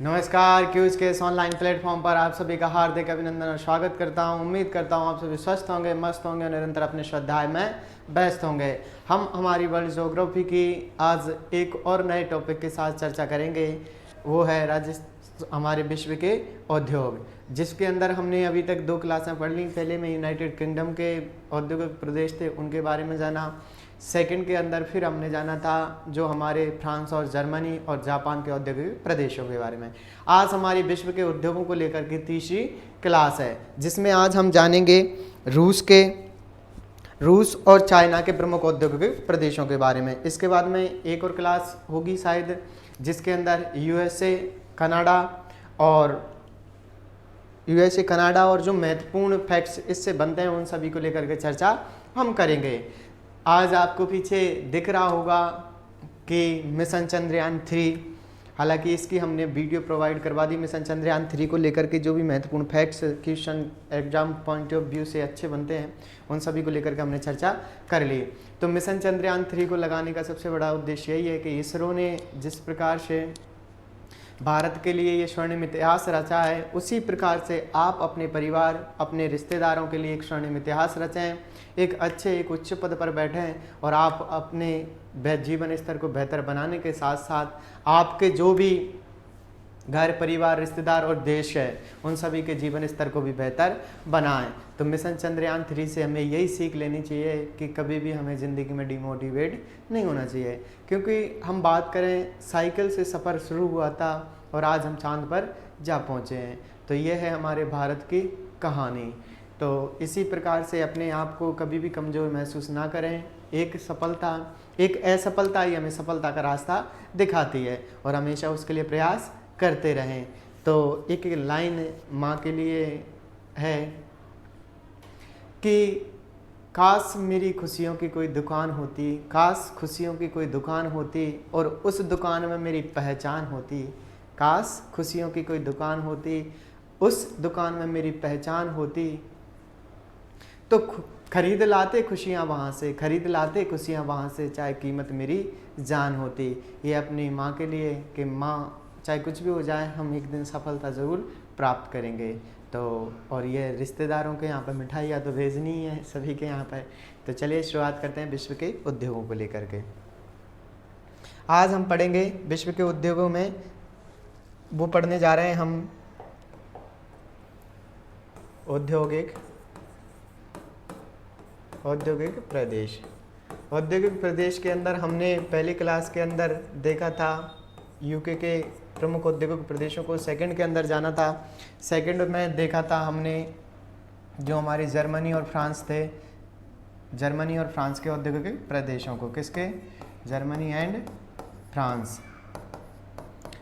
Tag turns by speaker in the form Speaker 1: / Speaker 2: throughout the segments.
Speaker 1: नमस्कार, क्यूज के इस ऑनलाइन प्लेटफॉर्म पर आप सभी का हार्दिक अभिनंदन और स्वागत करता हूं। उम्मीद करता हूं आप सभी स्वस्थ होंगे, मस्त होंगे और निरंतर अपने स्वाध्याय में व्यस्त होंगे। हम हमारी वर्ल्ड ज्योग्राफी की आज एक और नए टॉपिक के साथ चर्चा करेंगे। वो है हमारे विश्व के उद्योग, जिसके अंदर हमने अभी तक 2 क्लासें पढ़ ली। पहले में यूनाइटेड किंगडम के औद्योगिक प्रदेश थे, उनके बारे में जाना। सेकंड के अंदर फिर हमने जाना था जो हमारे फ्रांस और जर्मनी और जापान के औद्योगिक प्रदेशों के बारे में। आज हमारी विश्व के उद्योगों को लेकर के तीसरी क्लास है, जिसमें आज हम जानेंगे रूस और चाइना के प्रमुख औद्योगिक प्रदेशों के बारे में। इसके बाद में एक और क्लास होगी शायद, जिसके अंदर यूएसए, कनाडा और जो महत्वपूर्ण फैक्ट्स इससे बनते हैं उन सभी को लेकर के चर्चा हम करेंगे। आज आपको पीछे दिख रहा होगा कि मिशन चंद्रयान 3, हालांकि इसकी हमने वीडियो प्रोवाइड करवा दी। मिशन चंद्रयान 3 को लेकर के जो भी महत्वपूर्ण facts question exam point of view से अच्छे बनते हैं उन सभी को लेकर के हमने चर्चा कर ली। तो मिशन चंद्रयान 3 को लगाने का सबसे बड़ा उद्देश्य यही है कि इसरो ने जिस प्रकार से भारत के लिए ये स्वर्णिम इतिहास रचा है, उसी प्रकार से आप अपने परिवार, अपने रिश्तेदारों के लिए एक स्वर्णिम इतिहास रचें, एक उच्च पद पर बैठें और आप अपने जीवन स्तर को बेहतर बनाने के साथ साथ आपके जो भी घर परिवार, रिश्तेदार और देश है उन सभी के जीवन स्तर को भी बेहतर बनाएं। तो मिशन चंद्रयान 3 से हमें यही सीख लेनी चाहिए कि कभी भी हमें ज़िंदगी में डिमोटिवेट नहीं होना चाहिए, क्योंकि हम बात करें साइकिल से सफ़र शुरू हुआ था और आज हम चांद पर जा पहुँचे हैं। तो ये है हमारे भारत की कहानी। तो इसी प्रकार से अपने आप को कभी भी कमज़ोर महसूस ना करें। एक असफलता ही हमें सफलता का रास्ता दिखाती है और हमेशा उसके लिए प्रयास करते रहें। तो एक लाइन माँ के लिए है कि काश मेरी खुशियों की कोई दुकान होती, काश खुशियों की कोई दुकान होती और उस दुकान में मेरी पहचान होती। काश खुशियों की कोई दुकान होती, उस दुकान में मेरी पहचान होती, तो खरीद लाते खुशियाँ वहाँ से, चाहे कीमत मेरी जान होती। ये अपनी माँ के लिए कि माँ चाहे कुछ भी हो जाए हम एक दिन सफलता ज़रूर प्राप्त करेंगे। तो और ये रिश्तेदारों के यहाँ पर मिठाइयाँ तो भेजनी ही है सभी के यहाँ पर। तो चलिए शुरुआत करते हैं विश्व के उद्योगों को लेकर के। आज हम पढ़ेंगे विश्व के उद्योगों में, वो पढ़ने जा रहे हैं हम औद्योगिक प्रदेश के अंदर हमने पहली क्लास के अंदर देखा था यूके के प्रमुख औद्योगिक प्रदेशों को। सेकंड के अंदर जाना था, सेकंड में देखा था हमने जो हमारे जर्मनी और फ्रांस के औद्योगिक प्रदेशों को, किसके? Germany and France.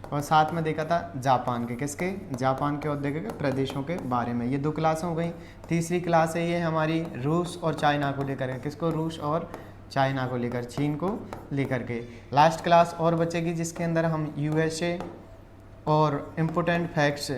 Speaker 1: और साथ में देखा था जापान के, किसके? जापान के औद्योगिक प्रदेशों के बारे में। ये 2 क्लास हो गई। तीसरी क्लास है ये हमारी रूस और चाइना को लेकर के, किसको? रूस और चाइना को लेकर, चीन को लेकर के। लास्ट क्लास और बचेगी जिसके अंदर हम यूएसए और इम्पोर्टेंट फैक्ट्स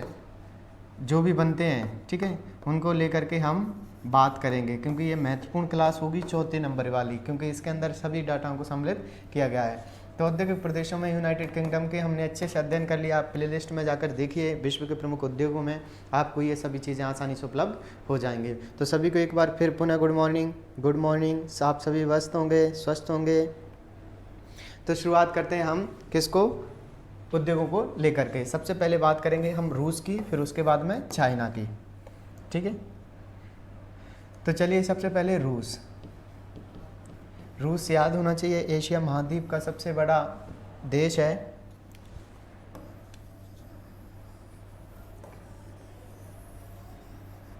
Speaker 1: जो भी बनते हैं, ठीक है, उनको लेकर के हम बात करेंगे, क्योंकि ये महत्वपूर्ण क्लास होगी 4 नंबर वाली, क्योंकि इसके अंदर सभी डाटा को सम्मिलित किया गया है। तो औद्योगिक प्रदेशों में यूनाइटेड किंगडम के हमने अच्छे से अध्ययन कर लिया। आप प्लेलिस्ट में जाकर देखिए, विश्व के प्रमुख उद्योगों में आपको ये सभी चीज़ें आसानी से उपलब्ध हो जाएंगी। तो सभी को एक बार फिर पुनः गुड मॉर्निंग। आप सभी व्यस्त होंगे, स्वस्थ होंगे। तो शुरुआत करते हैं हम किसको? उद्योगों को लेकर के। सबसे पहले बात करेंगे हम रूस की, फिर उसके बाद में चाइना की, ठीक है। तो चलिए सबसे पहले रूस याद होना चाहिए, एशिया महाद्वीप का सबसे बड़ा देश है।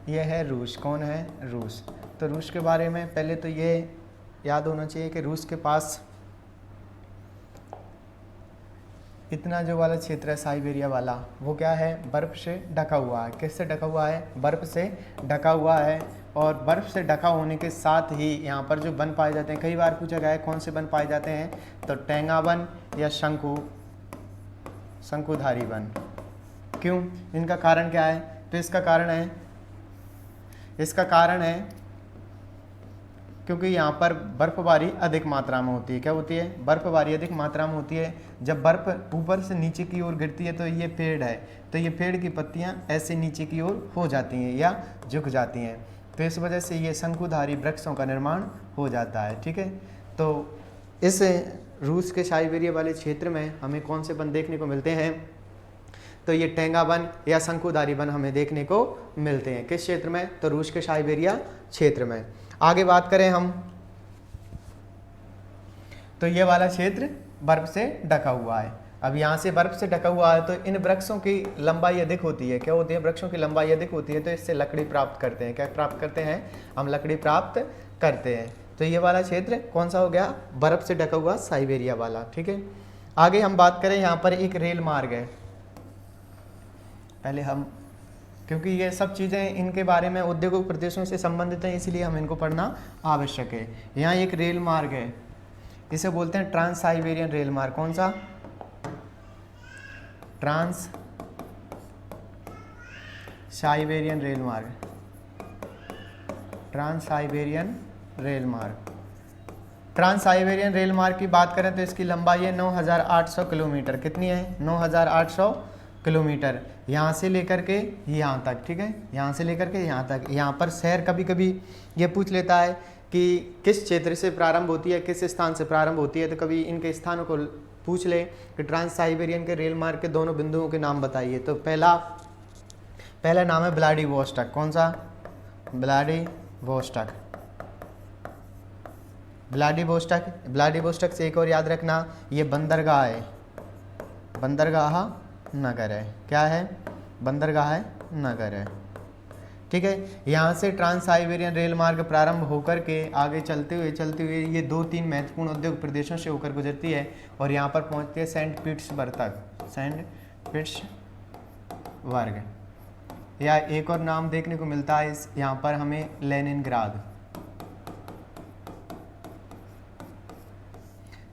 Speaker 1: यह है रूस। कौन है? रूस। तो रूस के बारे में पहले तो ये याद होना चाहिए कि रूस के पास इतना जो वाला क्षेत्र है साइबेरिया वाला, वो क्या है? बर्फ़ से ढका हुआ है। किससे ढका हुआ है? बर्फ़ से ढका हुआ है। और बर्फ़ से ढका होने के साथ ही यहाँ पर जो वन पाए जाते हैं, कई बार पूछा गया है कौन से वन पाए जाते हैं, तो टेंगा वन या शंकुधारी वन। क्यों? इनका कारण क्या है? तो इसका कारण है क्योंकि यहाँ पर बर्फबारी अधिक मात्रा में होती है। क्या होती है? बर्फबारी अधिक मात्रा में होती है। जब बर्फ ऊपर से नीचे की ओर गिरती है तो ये पेड़ है, तो ये पेड़ की पत्तियाँ ऐसे नीचे की ओर हो जाती हैं या झुक जाती हैं, तो इस वजह से ये शंकुधारी वृक्षों का निर्माण हो जाता है। ठीक है, तो इस रूस के साइबेरिया वाले क्षेत्र में हमें कौन से वन देखने को मिलते हैं? तो ये टेंगा वन या शंकुधारी वन हमें देखने को मिलते हैं। किस क्षेत्र में? तो रूस के साइबेरिया क्षेत्र में। आगे बात करें हम, तो ये वाला क्षेत्र बर्फ से ढका हुआ है। अब यहाँ से बर्फ से ढका हुआ है तो इन वृक्षों की लंबाई अधिक होती है। क्या होती है? वृक्षों की लंबाई अधिक होती है, तो इससे लकड़ी प्राप्त करते हैं। क्या प्राप्त करते हैं? हम लकड़ी प्राप्त करते हैं। तो ये वाला क्षेत्र कौन सा हो गया? बर्फ से ढका हुआ साइबेरिया वाला। ठीक है, आगे हम बात करें, यहाँ पर एक रेल मार्ग है। पहले हम, क्योंकि ये सब चीज़ें इनके बारे में औद्योगिक प्रदेशों से संबंधित हैं, इसलिए हम इनको पढ़ना आवश्यक है। यहाँ एक रेल मार्ग है, इसे बोलते हैं ट्रांस साइबेरियन रेल मार्ग। कौन सा? ट्रांस साइबेरियन रेल मार्ग। ट्रांस साइबेरियन रेल मार्ग। ट्रांस साइबेरियन रेल मार्ग की बात करें तो इसकी लंबाई है 9,800 किलोमीटर। कितनी है? 9,800 किलोमीटर, यहाँ से लेकर के यहाँ तक। ठीक है, यहाँ से लेकर के यहाँ तक। यहाँ पर शहर कभी कभी ये पूछ लेता है कि किस क्षेत्र से प्रारंभ होती है, किस स्थान से प्रारंभ होती है, तो कभी इनके स्थानों को पूछ ले कि ट्रांस साइबेरियन के रेल मार्ग के दोनों बिंदुओं के नाम बताइए। तो पहला नाम है व्लादिवोस्टॉक। कौन सा? व्लादिवोस्टॉक। व्लादिवोस्टॉक से एक और याद रखना, ये बंदरगाह है, बंदरगाह नगर है। क्या है? बंदरगाह नगर है। ठीक है, यहाँ से ट्रांस साइबेरियन रेल मार्ग प्रारंभ होकर के आगे चलते हुए ये 2-3 महत्वपूर्ण औद्योगिक प्रदेशों से होकर गुजरती है और यहाँ पर पहुँचती है सेंट पीटर्सबर्ग तक। सेंट पीटर्सबर्ग, या एक और नाम देखने को मिलता है इस यहाँ पर हमें, लेनिनग्राद।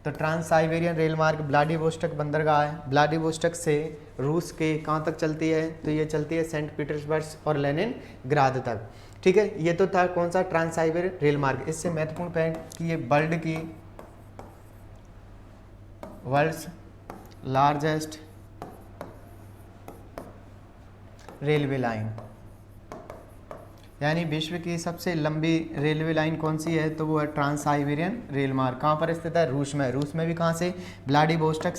Speaker 1: तो ट्रांस साइबेरियन रेल मार्ग व्लादिवोस्टॉक बंदरगाह है। व्लादिवोस्टॉक से रूस के कहाँ तक चलती है? तो ये चलती है सेंट पीटर्सबर्ग और लेनिनग्राद तक। ठीक है, ये तो था कौन सा? ट्रांस साइबेरियन रेल मार्ग। इससे महत्वपूर्ण पॉइंट कि ये वर्ल्ड्स लार्जेस्ट रेलवे लाइन, यानी विश्व की सबसे लंबी रेलवे लाइन कौन सी है? तो वो है ट्रांस साइबेरियन रेल मार्ग। कहाँ पर स्थित है? रूस में। रूस में भी कहाँ से? व्लादिवोस्टॉक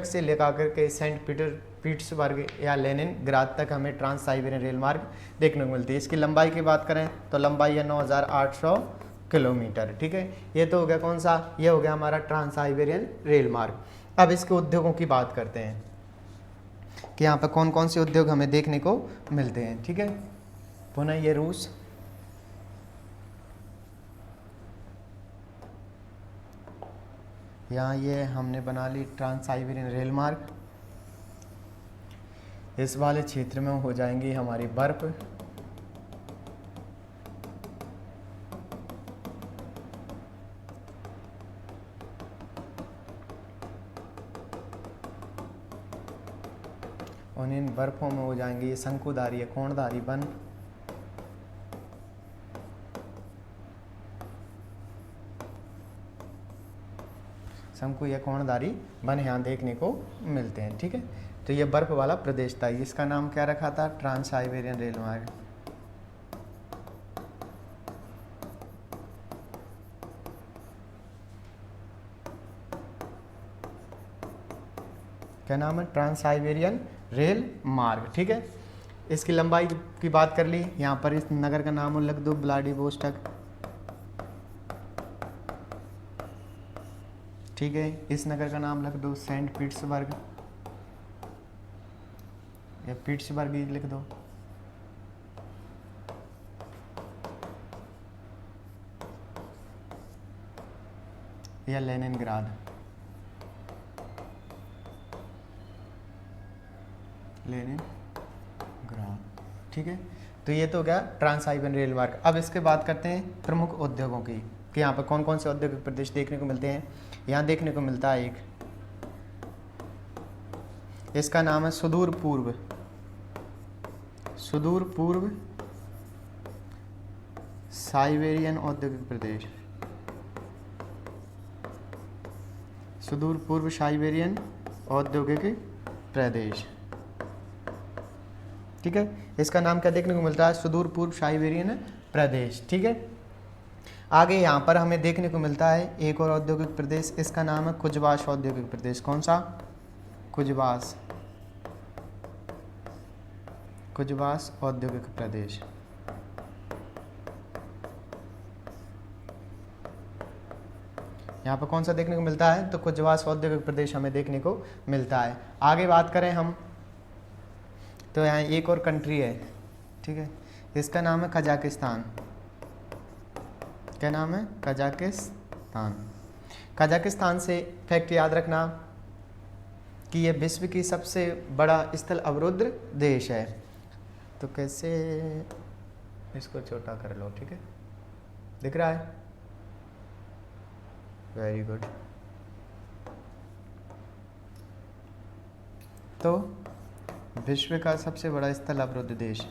Speaker 1: से लेकर के सेंट पीटर्सबर्ग या लेनिनग्राद तक हमें ट्रांस साइबेरियन रेल मार्ग देखने को मिलती है। इसकी लंबाई की बात करें तो लंबाई है 9,800 किलोमीटर। ठीक है, ये तो हो गया कौन सा? ये हो गया हमारा ट्रांस साइबेरियन रेल मार्ग। अब इसके उद्योगों की बात करते हैं कि यहाँ पर कौन कौन से उद्योग हमें देखने को मिलते हैं। ठीक है, पुनः ये रूस, यहाँ ये हमने बना ली ट्रांस साइबेरियन रेल मार्ग। इस वाले क्षेत्र में हो जाएंगी हमारी बर्फ, और इन बर्फों में हो जाएंगे ये शंकुधारी या कोणधारी वन। शंकु या कोणधारी वन यहाँ देखने को मिलते हैं। ठीक है, तो ये बर्फ वाला प्रदेश था, इसका नाम क्या रखा था? ट्रांस साइबेरियन रेल मार्ग। क्या नाम है? ट्रांस साइबेरियन रेल मार्ग। ठीक है, इसकी लंबाई की बात कर ली। यहाँ पर इस नगर का नाम लिख दो व्लादिवोस्टॉक। ठीक है, इस नगर का नाम लिख दो सेंट पीटर्सबर्ग या पीटर्सबर्ग ही लिख दो। या लेनिनग्राद। ठीक है, तो ये तो क्या? ट्रांस साइबेरियन रेल मार्ग। अब इसके बात करते हैं प्रमुख उद्योगों की कि यहाँ पर कौन कौन से औद्योगिक प्रदेश देखने को मिलते हैं। यहाँ देखने को मिलता है एक, इसका नाम है सुदूर पूर्व साइबेरियन औद्योगिक प्रदेश, सुदूर पूर्व साइबेरियन औद्योगिक प्रदेश। ठीक है, इसका नाम क्या देखने को मिलता है? सुदूर पूर्व साइबेरियन प्रदेश। ठीक है, आगे यहाँ पर हमें देखने को मिलता है एक और औद्योगिक प्रदेश, इसका नाम है कुजवास औद्योगिक प्रदेश। कौन सा? कुजवास, कुजवास औद्योगिक प्रदेश। यहाँ पर कौन सा देखने को मिलता है? तो कुजवास औद्योगिक प्रदेश हमें देखने को मिलता है। आगे बात करें हम तो यहाँ एक और कंट्री है, ठीक है, इसका नाम है कजाकिस्तान। क्या नाम है? कजाकिस्तान। कजाकिस्तान से फैक्ट याद रखना कि यह विश्व की सबसे बड़ा स्थल अवरुद्ध देश है। तो कैसे इसको छोटा कर लो, ठीक है, दिख रहा है? Very good. तो विश्व का सबसे बड़ा स्थल अवरुद्ध देश,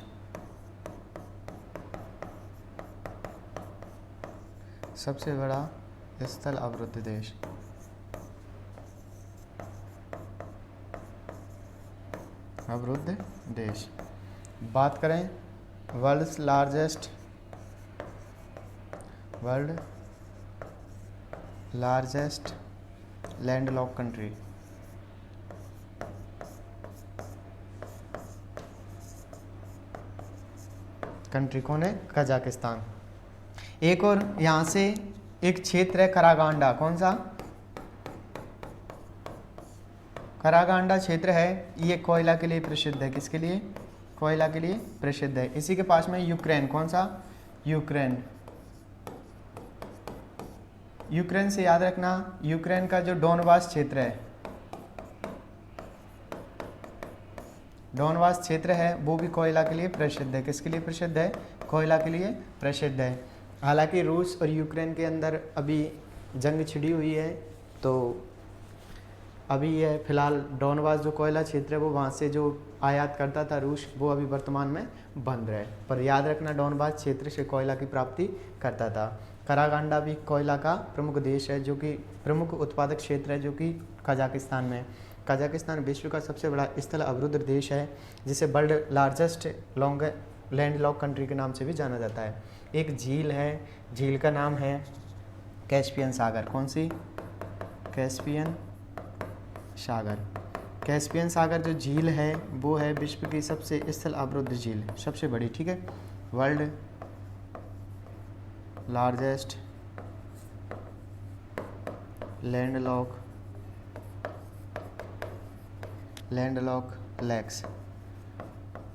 Speaker 1: सबसे बड़ा स्थल अवरुद्ध देश, अवरुद्ध देश। बात करें world largest landlock country, country कौन है? कजाकिस्तान। एक और यहाँ से एक क्षेत्र है करागांडा। कौन सा? करागांडा क्षेत्र है, ये कोयला के लिए प्रसिद्ध है। किसके लिए? कोयला के लिए प्रसिद्ध है। इसी के पास में यूक्रेन। कौन सा? यूक्रेन। यूक्रेन से याद रखना, यूक्रेन का जो डोनबास क्षेत्र है, डोनबास क्षेत्र है, वो भी कोयला के लिए प्रसिद्ध है। किसके लिए प्रसिद्ध है? कोयला के लिए प्रसिद्ध है। हालांकि रूस और यूक्रेन के अंदर अभी जंग छिड़ी हुई है, तो अभी यह फिलहाल डोनबास जो कोयला क्षेत्र है वो वहाँ से जो आयात करता था रूस, वो अभी वर्तमान में बंद है। पर याद रखना डोनबास क्षेत्र से कोयला की प्राप्ति करता था। करागांडा भी कोयला का प्रमुख देश है, जो कि प्रमुख उत्पादक क्षेत्र है, जो कि कजाकिस्तान में। कजाकिस्तान विश्व का सबसे बड़ा स्थल अवरुद्ध देश है, जिसे वर्ल्ड लार्जेस्ट लैंडलॉक कंट्री के नाम से भी जाना जाता है। एक झील है, झील का नाम है कैस्पियन सागर। कौन सी? कैस्पियन सागर। कैस्पियन सागर जो झील है वो है विश्व की सबसे स्थल अवरुद्ध झील, सबसे बड़ी। ठीक है, वर्ल्ड लार्जेस्ट लैंडलॉक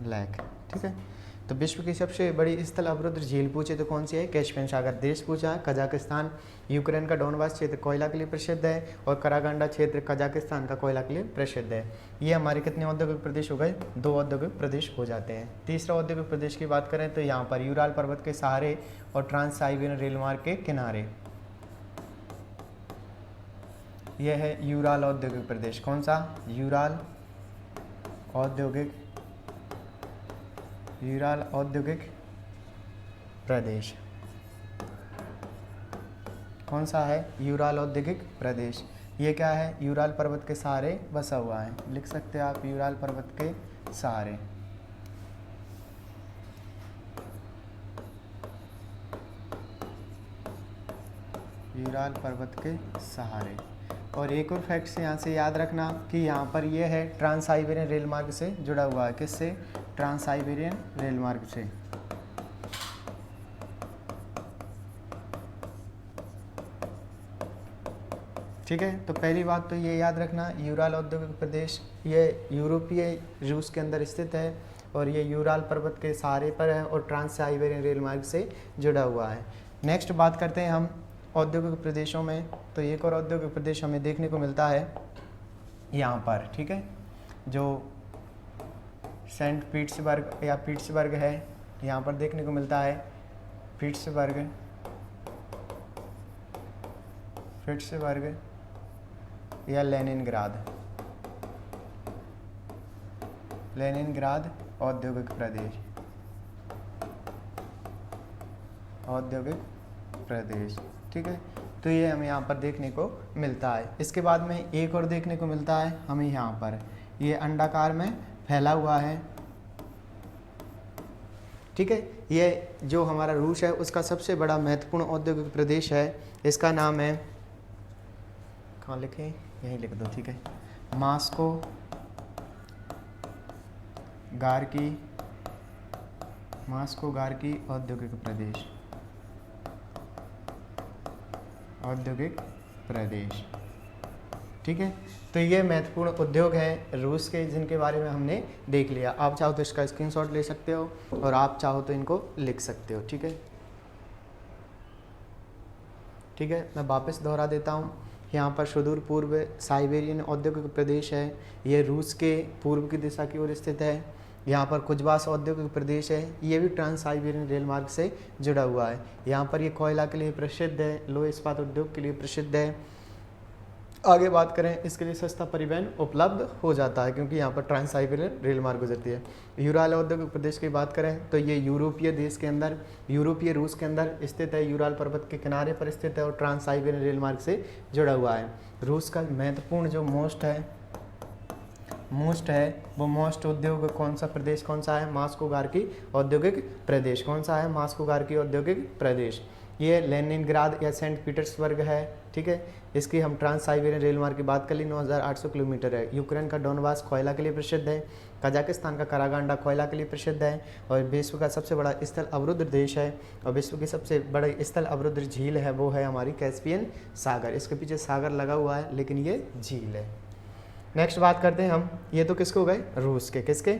Speaker 1: लैक। ठीक है, तो विश्व की सबसे बड़ी स्थल अवरुद्ध झील पूछे तो कौन सी है? कैस्पियन सागर। देश पूछा है कजाकिस्तान। यूक्रेन का डोनबास क्षेत्र कोयला के लिए प्रसिद्ध है, और करागांडा क्षेत्र कजाकिस्तान का कोयला के लिए प्रसिद्ध है। ये हमारे कितने औद्योगिक प्रदेश हो गए? 2 औद्योगिक प्रदेश हो जाते हैं। तीसरा औद्योगिक प्रदेश की बात करें तो यहाँ पर यूराल पर्वत के सहारे और ट्रांस साइबेरियन रेल मार्ग के किनारे, यह है यूराल औद्योगिक प्रदेश। कौन सा? यूराल औद्योगिक प्रदेश। कौन सा है? यूराल औद्योगिक प्रदेश। ये क्या है? यूराल पर्वत के सहारे बसा हुआ है। लिख सकते हैं आप यूराल पर्वत के सहारे। यूराल पर्वत के सहारे। और एक और फैक्ट यहाँ से याद रखना कि यहाँ पर ये है ट्रांस साइबेरियन रेल मार्ग से जुड़ा हुआ है। किससे? ट्रांस साइबेरियन रेल मार्ग से। ठीक है, तो पहली बात तो ये याद रखना, यूराल औद्योगिक प्रदेश ये यूरोपीय रूस के अंदर स्थित है, और ये यूराल पर्वत के सहारे पर है और ट्रांस साइबेरियन रेल मार्ग से जुड़ा हुआ है। नेक्स्ट बात करते हैं हम औद्योगिक प्रदेशों में। तो एक और औद्योगिक प्रदेश हमें देखने को मिलता है यहाँ पर, ठीक है, जो सेंट पीटर्सबर्ग या पीटर्सबर्ग है, यहाँ पर देखने को मिलता है पीटर्सबर्ग या लेनिनग्राद औद्योगिक प्रदेश। औद्योगिक प्रदेश। ठीक है, तो ये हमें यहाँ पर देखने को मिलता है। इसके बाद में एक और देखने को मिलता है हमें यहाँ पर, ये अंडाकार में फैला हुआ है। ठीक है, ये जो हमारा रूस है उसका सबसे बड़ा महत्वपूर्ण औद्योगिक प्रदेश है। इसका नाम है, कहाँ लिखें, यहीं लिख दो। ठीक है, मॉस्को गार्की, मॉस्को गार्की औद्योगिक प्रदेश, औद्योगिक प्रदेश। ठीक है, तो ये महत्वपूर्ण उद्योग है रूस के, जिनके बारे में हमने देख लिया। आप चाहो तो इसका स्क्रीनशॉट ले सकते हो और आप चाहो तो इनको लिख सकते हो। ठीक है, ठीक है, मैं वापस दोहरा देता हूँ। यहाँ पर सुदूर पूर्व साइबेरियन औद्योगिक प्रदेश है, ये रूस के पूर्व की दिशा की ओर स्थित है। यहाँ पर कुजबास औद्योगिक प्रदेश है, ये भी ट्रांस साइबेरियन रेल मार्ग से जुड़ा हुआ है। यहाँ पर ये कोयला के लिए प्रसिद्ध है, लोह इस्पात उद्योग के लिए प्रसिद्ध है। आगे बात करें, इसके लिए सस्ता परिवहन उपलब्ध हो जाता है क्योंकि यहाँ पर ट्रांस साइबेरियन रेल मार्ग गुजरती है। यूराल औद्योगिक प्रदेश की बात करें तो ये यूरोपीय देश के अंदर, यूरोपीय रूस के अंदर स्थित है, यूराल पर्वत के किनारे पर स्थित है और ट्रांस साइबेरियन रेल मार्ग से जुड़ा हुआ है। रूस का महत्वपूर्ण जो मोस्ट है वो मोस्ट उद्योग कौन सा प्रदेश कौन सा है? मॉस्को गार्की औद्योगिक प्रदेश। कौन सा है? मॉस्को गार्की औद्योगिक प्रदेश। ये लेनिनग्राद या सेंट पीटर्सबर्ग है। ठीक है, इसकी हम ट्रांस साइबेरियन रेल मार्ग की बात कर ली, 9,800 किलोमीटर है। यूक्रेन का डोनबास कोयला के लिए प्रसिद्ध है। कजाकिस्तान का करागांडा कोयला के लिए प्रसिद्ध है और विश्व का सबसे बड़ा स्थल अवरुद्ध देश है। और विश्व की सबसे बड़ी स्थल अवरुद्ध झील है वो है हमारी कैस्पियन सागर। इसके पीछे सागर लगा हुआ है लेकिन ये झील है। नेक्स्ट बात करते हैं हम, ये तो किसके हो गए? रूस के। किसके?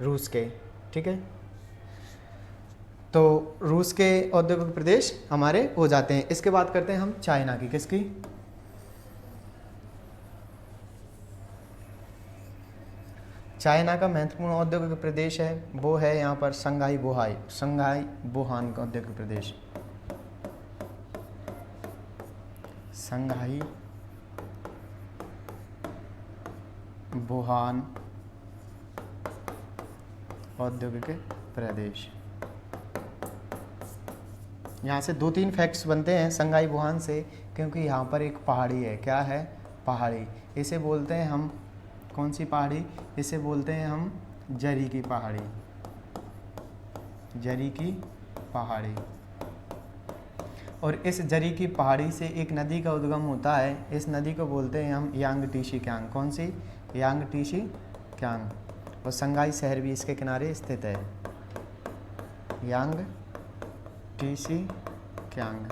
Speaker 1: रूस के। ठीक है, तो रूस के औद्योगिक प्रदेश हमारे हो जाते हैं। इसके बाद करते हैं हम चाइना की। किसकी? चाइना का महत्वपूर्ण औद्योगिक प्रदेश है वो है यहाँ पर शंघाई वुहान का औद्योगिक प्रदेश। शंघाई वुहान औद्योगिक प्रदेश। यहाँ से 2-3 फैक्ट्स बनते हैं शंघाई वुहान से, क्योंकि यहाँ पर एक पहाड़ी है। क्या है? पहाड़ी। इसे बोलते हैं हम, कौन सी पहाड़ी? इसे बोलते हैं हम जरी की पहाड़ी। जरी की पहाड़ी। और इस जरी की पहाड़ी से एक नदी का उद्गम होता है। इस नदी को बोलते हैं हम यांगटीसी क्यांग। कौन सी? यांगटीसी क्यांग। और शंघाई शहर भी इसके किनारे स्थित है। यांगटीसी क्यांग।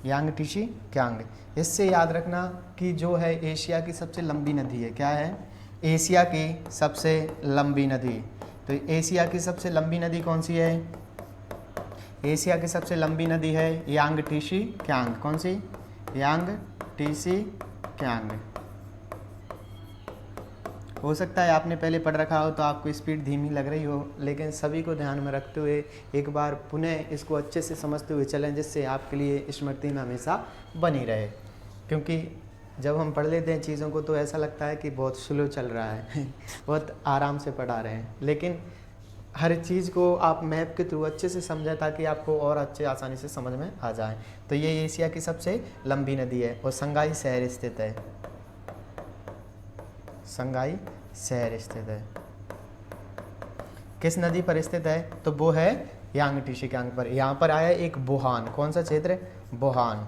Speaker 1: यांगटीसी क्यांग। इससे याद रखना कि जो है एशिया की सबसे लंबी नदी है। क्या है? एशिया की सबसे लंबी नदी। तो एशिया की सबसे लंबी नदी कौन सी है? एशिया की सबसे लंबी नदी है यांगटीसी क्यांग। कौन सी? यांगटीसी क्यांग। हो सकता है आपने पहले पढ़ रखा हो तो आपको स्पीड धीमी लग रही हो, लेकिन सभी को ध्यान में रखते हुए एक बार पुनः इसको अच्छे से समझते हुए चलें, जिससे आपके लिए स्मृति में हमेशा बनी रहे। क्योंकि जब हम पढ़ लेते हैं चीज़ों को तो ऐसा लगता है कि बहुत स्लो चल रहा है बहुत आराम से पढ़ा रहे हैं, लेकिन हर चीज़ को आप मैप के थ्रू अच्छे से समझें ताकि आपको और अच्छे आसानी से समझ में आ जाए। तो ये एशिया की सबसे लंबी नदी है और शंघाई शहर स्थित है। शंघाई शहर स्थित है। किस नदी पर स्थित है? तो वो है यांगटीसी क्यांग पर। यहाँ पर आया एक वुहान। कौन सा क्षेत्र? वुहान।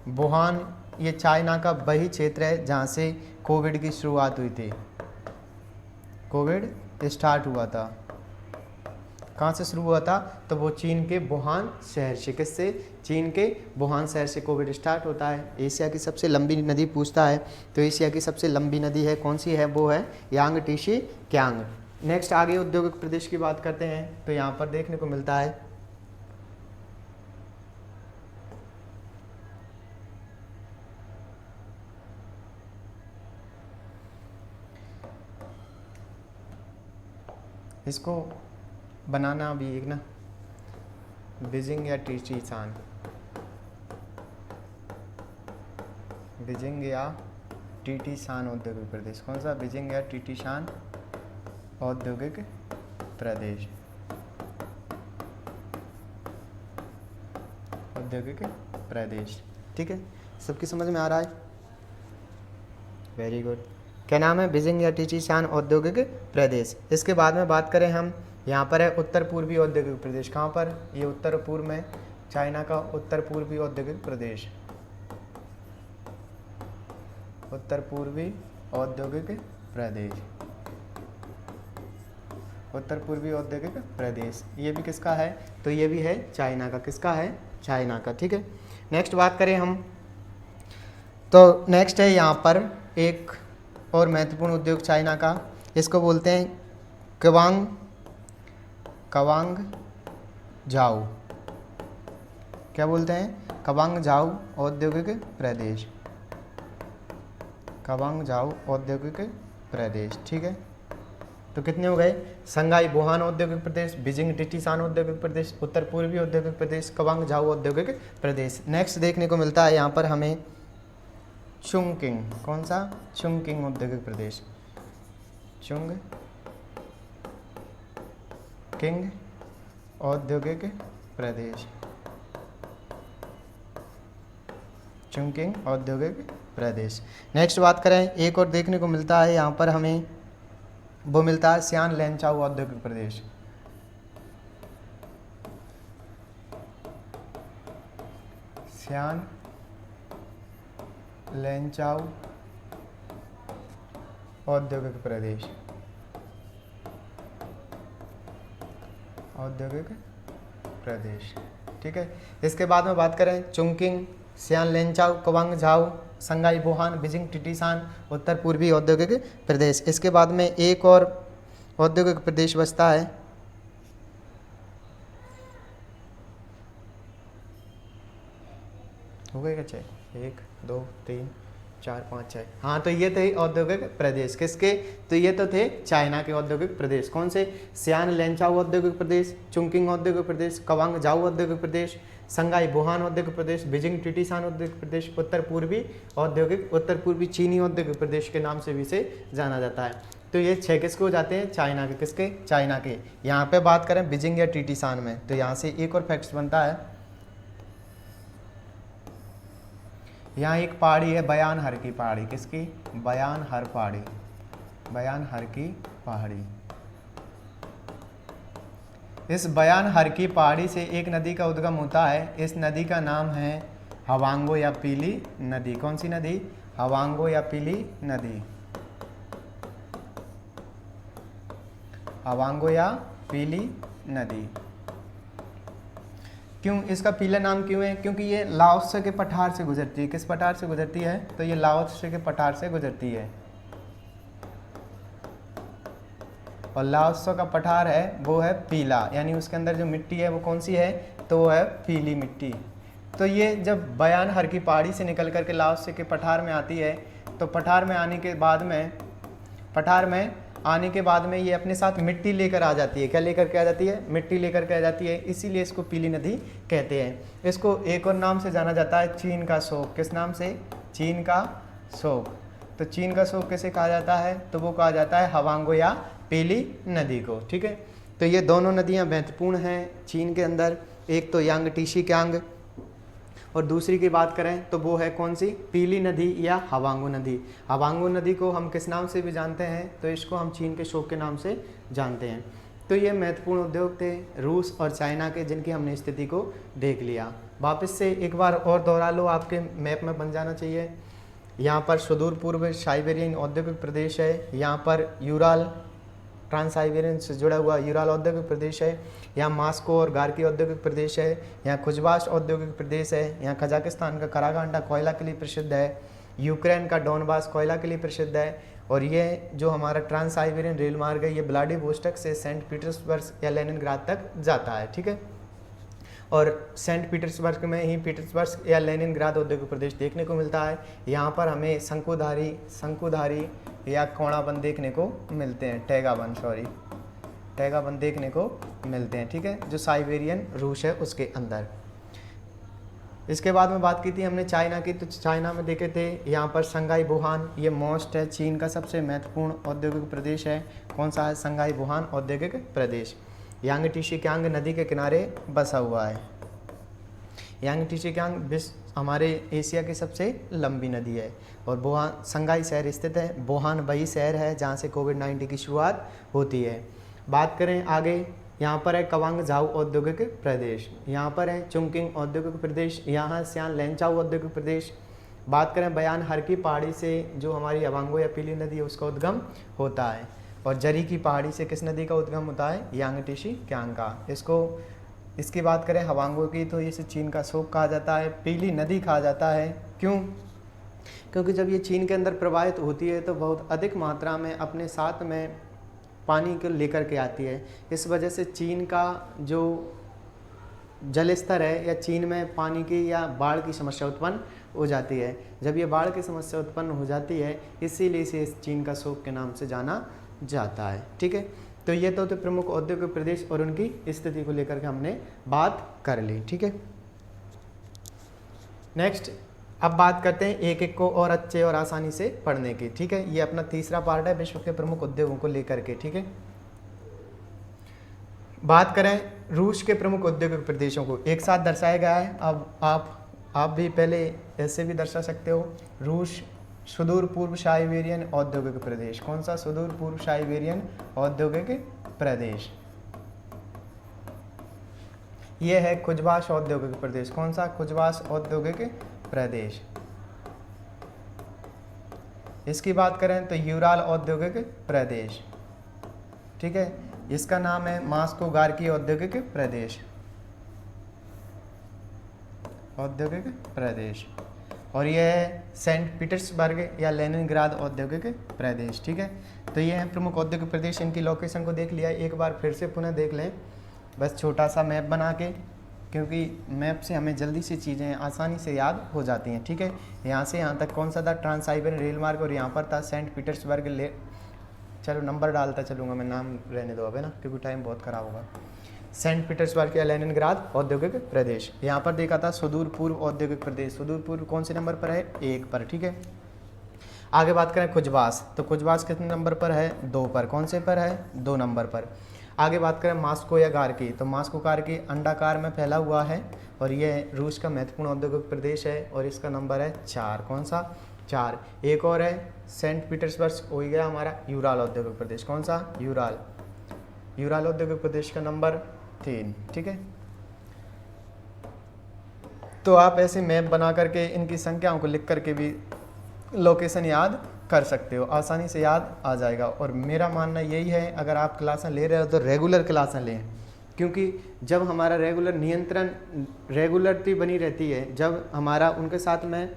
Speaker 1: वुहान ये चाइना का वही क्षेत्र है जहाँ से कोविड की शुरुआत हुई थी। कोविड स्टार्ट हुआ था। कहाँ से शुरू हुआ था? तो वो चीन के वुहान शहर से। किससे? चीन के वुहान शहर से कोविड स्टार्ट होता है। एशिया की सबसे लंबी नदी पूछता है तो एशिया की सबसे लंबी नदी है, कौन सी है? वो है यांगटीसी क्यांग। नेक्स्ट आगे औद्योगिक प्रदेश की बात करते हैं तो यहाँ पर देखने को मिलता है इसको बनाना भी एक ना बीजिंग या टीटीशान। बीजिंग या टीटीशान औद्योगिक प्रदेश। कौन सा? बीजिंग या टीटीशान औद्योगिक प्रदेश। औद्योगिक प्रदेश। ठीक है, सबकी समझ में आ रहा है? Very good. क्या नाम है? बीजिंग या टीचिशान औद्योगिक प्रदेश। इसके बाद में बात करें हम, यहाँ पर है उत्तर पूर्वी औद्योगिक प्रदेश। कहाँ पर? ये उत्तर पूर्व में, चाइना का उत्तर पूर्वी औद्योगिक प्रदेश, उत्तर पूर्वी औद्योगिक प्रदेश, उत्तर पूर्वी औद्योगिक प्रदेश। ये भी किसका है? तो ये भी है चाइना का। किसका है? चाइना का। ठीक है, नेक्स्ट बात करें हम, तो नेक्स्ट है यहाँ पर एक और महत्वपूर्ण उद्योग चाइना का, इसको बोलते हैं कवांग झाऊ। क्या बोलते हैं? कवांग झाऊ औद्योगिक प्रदेश, कवांग झाऊ औद्योगिक प्रदेश। ठीक है, तो कितने हो गए? संघाई वुहान औद्योगिक प्रदेश, बीजिंग टीचिशान औद्योगिक प्रदेश, उत्तर पूर्वी औद्योगिक प्रदेश, कवांग झाऊ औद्योगिक प्रदेश। नेक्स्ट देखने को मिलता है यहाँ पर हमें चुंगकिंग। कौन सा? चुंगकिंग औद्योगिक प्रदेश, चुंगकिंग औद्योगिक प्रदेश, चुंगकिंग औद्योगिक प्रदेश। नेक्स्ट बात करें, एक और देखने को मिलता है यहाँ पर हमें, वो मिलता है सियान लेनचाओ औद्योगिक प्रदेश, सियान लेनचाओ औद्योगिक प्रदेश, औद्योगिक प्रदेश। ठीक है, इसके बाद में बात करें चुंगकिंग, सियान लेनचाओ, कवांग झाऊ, संघाई वुहान, बीजिंग टीचिशान, उत्तर पूर्वी औद्योगिक प्रदेश। इसके बाद में एक और औद्योगिक प्रदेश बचता है, हो गए क्या? 1 2 3 4 5 6। हाँ, तो ये थे औद्योगिक प्रदेश किसके? तो ये तो थे चाइना के औद्योगिक प्रदेश। कौन से? सियान लेनचाओ औद्योगिक प्रदेश, चुंगकिंग औद्योगिक प्रदेश, कवांग झाऊ औद्योगिक प्रदेश, संघाई वुहान औद्योगिक प्रदेश, बीजिंग टीचिशान औद्योगिक प्रदेश, उत्तर पूर्वी चीनी औद्योगिक प्रदेश के नाम से भी इसे जाना जाता है। तो ये 6 किसके हो जाते हैं? चाइना के। किसके? चाइना के। यहाँ पे बात करें बीजिंग या टीचिशान में, तो यहाँ से एक और फैक्ट्स बनता है, यहाँ एक पहाड़ी है बयान हर की पहाड़ी। किसकी? बयान हर पहाड़ी, बयान हर की पहाड़ी। इस बयान हर की पहाड़ी से एक नदी का उद्गम होता है, इस नदी का नाम है हवांगो या पीली नदी। कौन सी नदी? हवांगो या पीली नदी, हवांगो या पीली नदी। क्यों इसका पीला नाम क्यों है? क्योंकि ये लाओत्से के पठार से गुजरती है। किस पठार से गुजरती है? तो ये लाओत्से के पठार से गुजरती है, और लाओत्से का पठार है वो है पीला, यानी उसके अंदर जो मिट्टी है वो कौन सी है? तो वो है पीली मिट्टी। तो ये जब बयान हर की पहाड़ी से निकल करके लाओत्से के पठार में आती है, तो पठार में आने के बाद में ये अपने साथ मिट्टी लेकर आ जाती है। क्या लेकर के आ जाती है? मिट्टी लेकर के आ जाती है, इसीलिए इसको पीली नदी कहते हैं। इसको एक और नाम से जाना जाता है, चीन का शोक। किस नाम से? चीन का शोक। तो चीन का शोक कैसे कहा जाता है? तो वो कहा जाता है हवांगो या पीली नदी को। ठीक है, तो ये दोनों नदियाँ महत्वपूर्ण हैं चीन के अंदर, एक तो यांग टीशी क्यांग, और दूसरी की बात करें तो वो है कौन सी? पीली नदी या हवांगो नदी। हवांगो नदी को हम किस नाम से भी जानते हैं? तो इसको हम चीन के शोक के नाम से जानते हैं। तो ये महत्वपूर्ण उद्योग थे रूस और चाइना के, जिनकी हमने स्थिति को देख लिया। वापस से एक बार और दोहरा लो, आपके मैप में बन जाना चाहिए। यहाँ पर सुदूर पूर्व साइबेरियन औद्योगिक प्रदेश है, यहाँ पर यूराल ट्रांस साइबेरियन से जुड़ा हुआ यूराल औद्योगिक प्रदेश है, यहाँ मास्को और गार्की औद्योगिक प्रदेश है, यहाँ खुजबाश औद्योगिक प्रदेश है, यहाँ कजाकिस्तान का करागांडा कोयला के लिए प्रसिद्ध है, यूक्रेन का डोनबास कोयला के लिए प्रसिद्ध है, और ये जो हमारा ट्रांस साइबेरियन रेल मार्ग है ये व्लादिवोस्टोक से सेंट पीटर्सबर्ग या लेनिनग्राद तक जाता है। ठीक है, और सेंट पीटर्सबर्ग में ही पीटर्सबर्ग या लेनिनग्राद औद्योगिक प्रदेश देखने को मिलता है। यहाँ पर हमें शंकुधारी या कोणाबंद देखने को मिलते हैं, टैगाबंद देखने को मिलते हैं। ठीक है, जो साइबेरियन रूस है उसके अंदर। इसके बाद में बात की थी हमने चाइना की, तो चाइना में देखे थे यहाँ पर संघाई वुहान, ये मोस्ट है चीन का सबसे महत्वपूर्ण औद्योगिक प्रदेश है। कौन सा है? संघाई वुहान औद्योगिक प्रदेश। यांग टीशी क्यांग नदी के किनारे बसा हुआ है। यांगटीसी कियांग विश्व हमारे एशिया की सबसे लंबी नदी है। और वुहान संघाई शहर स्थित है। वुहान वही शहर है जहाँ से कोविड-19 की शुरुआत होती है। बात करें आगे, यहाँ पर है कवांग झाऊ औद्योगिक प्रदेश, यहाँ पर है चुंगकिंग औद्योगिक प्रदेश, यहाँ सियान लेंचाऊ औद्योगिक प्रदेश। बात करें बयान हर की पहाड़ी से जो हमारी अवांगो या पीली नदी है उसका उद्गम होता है। और जरी की पहाड़ी से किस नदी का उद्गम होता है? यांगटीसी कियांग का। इसकी बात करें हवांगो की तो इसे चीन का शोक कहा जाता है, पीली नदी कहा जाता है। क्यों? क्योंकि जब ये चीन के अंदर प्रवाहित होती है तो बहुत अधिक मात्रा में अपने साथ में पानी को लेकर के आती है। इस वजह से चीन का जो जल स्तर है या चीन में पानी की या बाढ़ की समस्या उत्पन्न हो जाती है। जब ये बाढ़ की समस्या उत्पन्न हो जाती है इसीलिए इसे चीन का शोक के नाम से जाना जाता है। ठीक है, तो ये तो प्रमुख औद्योगिक प्रदेश और उनकी स्थिति को लेकर के हमने बात कर ली। ठीक है, नेक्स्ट अब बात करते हैं एक एक को और अच्छे और आसानी से पढ़ने की। ठीक है, ये अपना तीसरा पार्ट है विश्व के प्रमुख उद्योगों को लेकर के। ठीक है, बात करें रूस के प्रमुख औद्योगिक प्रदेशों को एक साथ दर्शाया गया है। अब आप भी पहले ऐसे भी दर्शा सकते हो। रूस सुदूर पूर्व साइबेरियन औद्योगिक प्रदेश। कौन सा? सुदूर पूर्व साइबेरियन औद्योगिक प्रदेश। यह है कुजबाश औद्योगिक प्रदेश। कौन सा? कुजबाश औद्योगिक प्रदेश। इसकी बात करें तो यूराल औद्योगिक प्रदेश। ठीक है, इसका नाम है मास्को गार्की औद्योगिक प्रदेश। औद्योगिक प्रदेश। और यह है सेंट पीटर्सबर्ग या लेनिनग्राद औद्योगिक प्रदेश। ठीक है, तो ये हैं प्रमुख औद्योगिक प्रदेश। इनकी लोकेशन को देख लिया, एक बार फिर से पुनः देख लें बस छोटा सा मैप बना के, क्योंकि मैप से हमें जल्दी से चीज़ें आसानी से याद हो जाती हैं। ठीक है, यहाँ से यहाँ तक कौन सा था? ट्रांस साइबेरियन रेल मार्ग, और यहाँ पर था सेंट पीटर्सबर्ग। चलो नंबर डालता चलूँगा मैं, नाम रहने दो अबे ना, क्योंकि टाइम बहुत ख़राब होगा। सेंट पीटर्सबर्ग या लेनिनग्राद औद्योगिक प्रदेश। यहाँ पर देखा था सुदूर पूर्व औद्योगिक प्रदेश। सुदूर पूर्व कौन से नंबर पर है? 1 पर। ठीक है, आगे बात करें कुजबास, तो कुजबास कितने नंबर पर है? 2 पर। कौन से पर है? 2 नंबर पर। आगे बात करें मास्को या गार्की, तो मास्को गार्की अंडाकार में फैला हुआ है और यह रूस का महत्वपूर्ण औद्योगिक प्रदेश है और इसका नंबर है 4। कौन सा? 4। एक और है सेंट पीटर्सबर्ग, हो गया हमारा यूराल औद्योगिक प्रदेश। कौन सा? यूराल। यूराल औद्योगिक प्रदेश का नंबर 3। ठीक है, तो आप ऐसे मैप बना करके इनकी संख्याओं को लिख करके भी लोकेशन याद कर सकते हो, आसानी से याद आ जाएगा। और मेरा मानना यही है, अगर आप क्लासें ले रहे हो तो रेगुलर क्लासें लें, क्योंकि जब हमारा रेगुलर नियंत्रण रेगुलरिटी बनी रहती है, जब हमारा उनके साथ में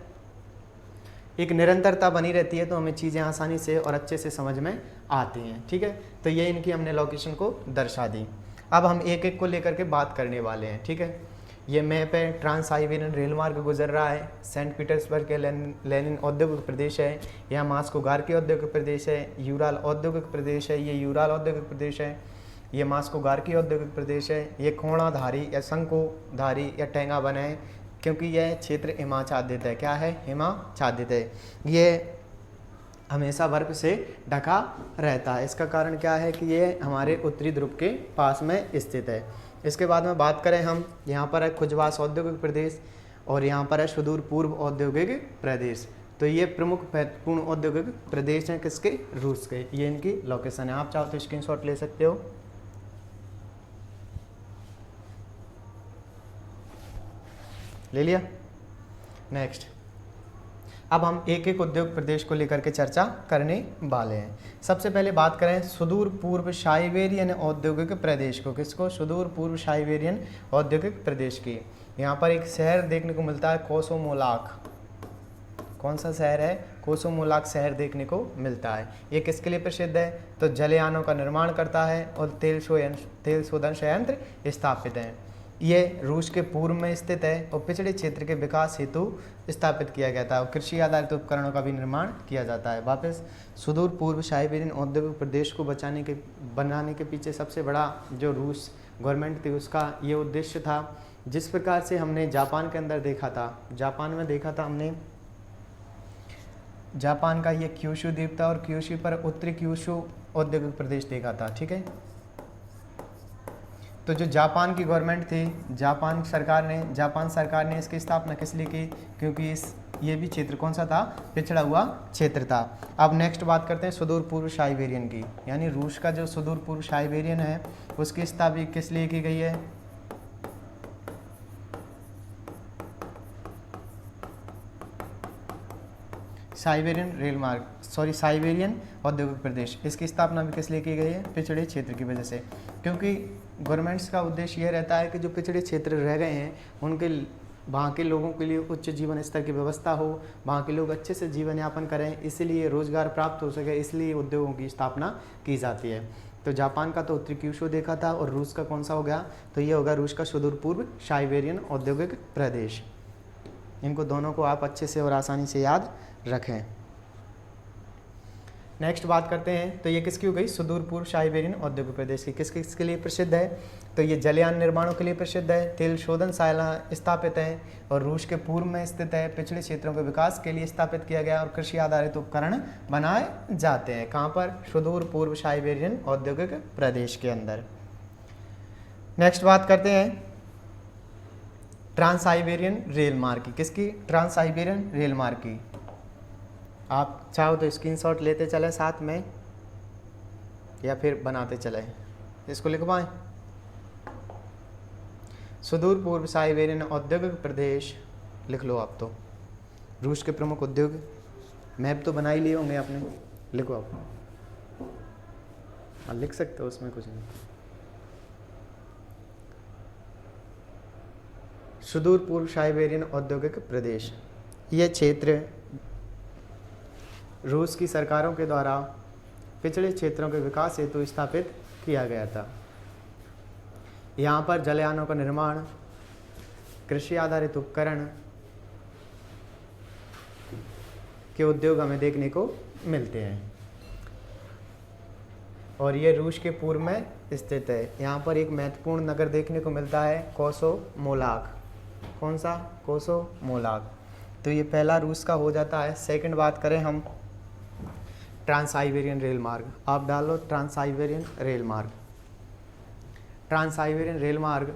Speaker 1: एक निरंतरता बनी रहती है तो हमें चीज़ें आसानी से और अच्छे से समझ में आती हैं। ठीक है, तो ये इनकी हमने लोकेशन को दर्शा दी। अब हम एक एक को लेकर के बात करने वाले हैं। ठीक है, ये मैप है, ट्रांस साइबेरियन रेल मार्ग गुजर रहा है, सेंट पीटर्सबर्ग के लेनिन औद्योगिक प्रदेश है, यहाँ मास्को गार्की औद्योगिक प्रदेश है, यूराल औद्योगिक प्रदेश है, ये यूराल औद्योगिक प्रदेश है, ये मास्को गार्की औद्योगिक प्रदेश है, ये कोणाधारी या शंकुधारी या टेंगा बना है, क्योंकि यह क्षेत्र हिमाच्छादित है। क्या है? हिमाच्छादित है। ये हमेशा बर्फ से ढका रहता है। इसका कारण क्या है कि ये हमारे उत्तरी ध्रुव के पास में स्थित है। इसके बाद में बात करें हम, यहाँ पर है कुजबास औद्योगिक प्रदेश और यहाँ पर है सुदूर पूर्व औद्योगिक प्रदेश। तो ये प्रमुख महत्वपूर्ण औद्योगिक प्रदेश हैं किसके? रूस के। ये इनकी लोकेशन है, आप चाहो तो स्क्रीनशॉट ले सकते हो। ले लिया? नेक्स्ट, अब हम एक एक उद्योग प्रदेश को लेकर के चर्चा करने वाले हैं। सबसे पहले बात करें सुदूर पूर्व साइबेरियन औद्योगिक प्रदेश को। किसको? सुदूर पूर्व साइबेरियन औद्योगिक प्रदेश की। यहाँ पर एक शहर देखने को मिलता है कोसोमोलाख। कौन सा शहर है? कोसोमोलाख शहर देखने को मिलता है। ये किसके लिए प्रसिद्ध है? तो जलयानों का निर्माण करता है और तेल शोधन संयंत्र स्थापित हैं। ये रूस के पूर्व में स्थित है और पिछड़े क्षेत्र के विकास हेतु स्थापित किया गया था और कृषि आधारित उपकरणों का भी निर्माण किया जाता है। वापस सुदूर पूर्व साइबेरियन औद्योगिक प्रदेश को बनाने के पीछे सबसे बड़ा जो रूस गवर्नमेंट थी उसका ये उद्देश्य था। जिस प्रकार से हमने जापान के अंदर देखा था, जापान में देखा था हमने, जापान का ये क्यूशू द्वीप था और क्यूशू पर उत्तरी क्यूशू औद्योगिक प्रदेश देखा था। ठीक है, तो जो जापान की गवर्नमेंट थी, जापान सरकार ने इसकी स्थापना किस लिए की? क्योंकि ये भी क्षेत्र कौन सा था? पिछड़ा हुआ क्षेत्र था। अब नेक्स्ट बात करते हैं सुदूर पूर्व साइबेरियन की, यानी रूस का जो सुदूर पूर्व साइबेरियन है उसकी स्थापना किस लिए की गई है? साइबेरियन औद्योगिक प्रदेश, इसकी स्थापना भी किस लिए की गई है? पिछड़े क्षेत्र की वजह से। क्योंकि गवर्नमेंट्स का उद्देश्य यह रहता है कि जो पिछड़े क्षेत्र रह गए हैं उनके वहाँ के लोगों के लिए उच्च जीवन स्तर की व्यवस्था हो, वहाँ के लोग अच्छे से जीवन यापन करें, इसलिए रोजगार प्राप्त हो सके, इसलिए उद्योगों की स्थापना की जाती है। तो जापान का तो उत्तरी क्यूशो देखा था, और रूस का कौन सा हो गया? तो ये होगा रूस का सुदूर पूर्व साइबेरियन औद्योगिक प्रदेश। इनको दोनों को आप अच्छे से और आसानी से याद रखें। नेक्स्ट बात करते हैं, तो ये किसकी हो गई? सुदूर पूर्व साइबेरियन औद्योगिक प्रदेश की। किसके लिए प्रसिद्ध है? तो ये जलयान निर्माणों के लिए प्रसिद्ध है, तेल शोधनशाला स्थापित है, और रूस के पूर्व में स्थित है। पिछड़े क्षेत्रों के विकास के लिए स्थापित किया गया, और कृषि आधारित उपकरण बनाए जाते हैं। कहाँ पर? सुदूर पूर्व साइबेरियन औद्योगिक प्रदेश के अंदर। नेक्स्ट बात करते हैं ट्रांस साइबेरियन रेल मार्ग की। किसकी? ट्रांस साइबेरियन रेल मार्ग की। आप चाहो तो स्क्रीनशॉट लेते चले साथ में, या फिर बनाते चले। इसको लिखवाएं, सुदूर पूर्व साइबेरियन औद्योगिक प्रदेश लिख लो आप। तो रूस के प्रमुख उद्योग, मैप तो बना ही लिए होंगे आपने, लिखो आप। लिख सकते हो, उसमें कुछ नहीं। सुदूर पूर्व साइबेरियन औद्योगिक प्रदेश, यह क्षेत्र रूस की सरकारों के द्वारा पिछड़े क्षेत्रों के विकास हेतु स्थापित किया गया था। यहाँ पर जलयानों का निर्माण, कृषि आधारित उपकरण के उद्योग हमें देखने को मिलते हैं, और ये रूस के पूर्व में स्थित है। यहाँ पर एक महत्वपूर्ण नगर देखने को मिलता है, कोसोमोलाख। कौन सा? कोसोमोलाख। तो ये पहला रूस का हो जाता है। सेकंड बात करें हम ट्रांस साइबेरियन रेल मार्ग, आप डालो ट्रांस साइबेरियन रेल मार्ग। ट्रांस साइबेरियन रेल मार्ग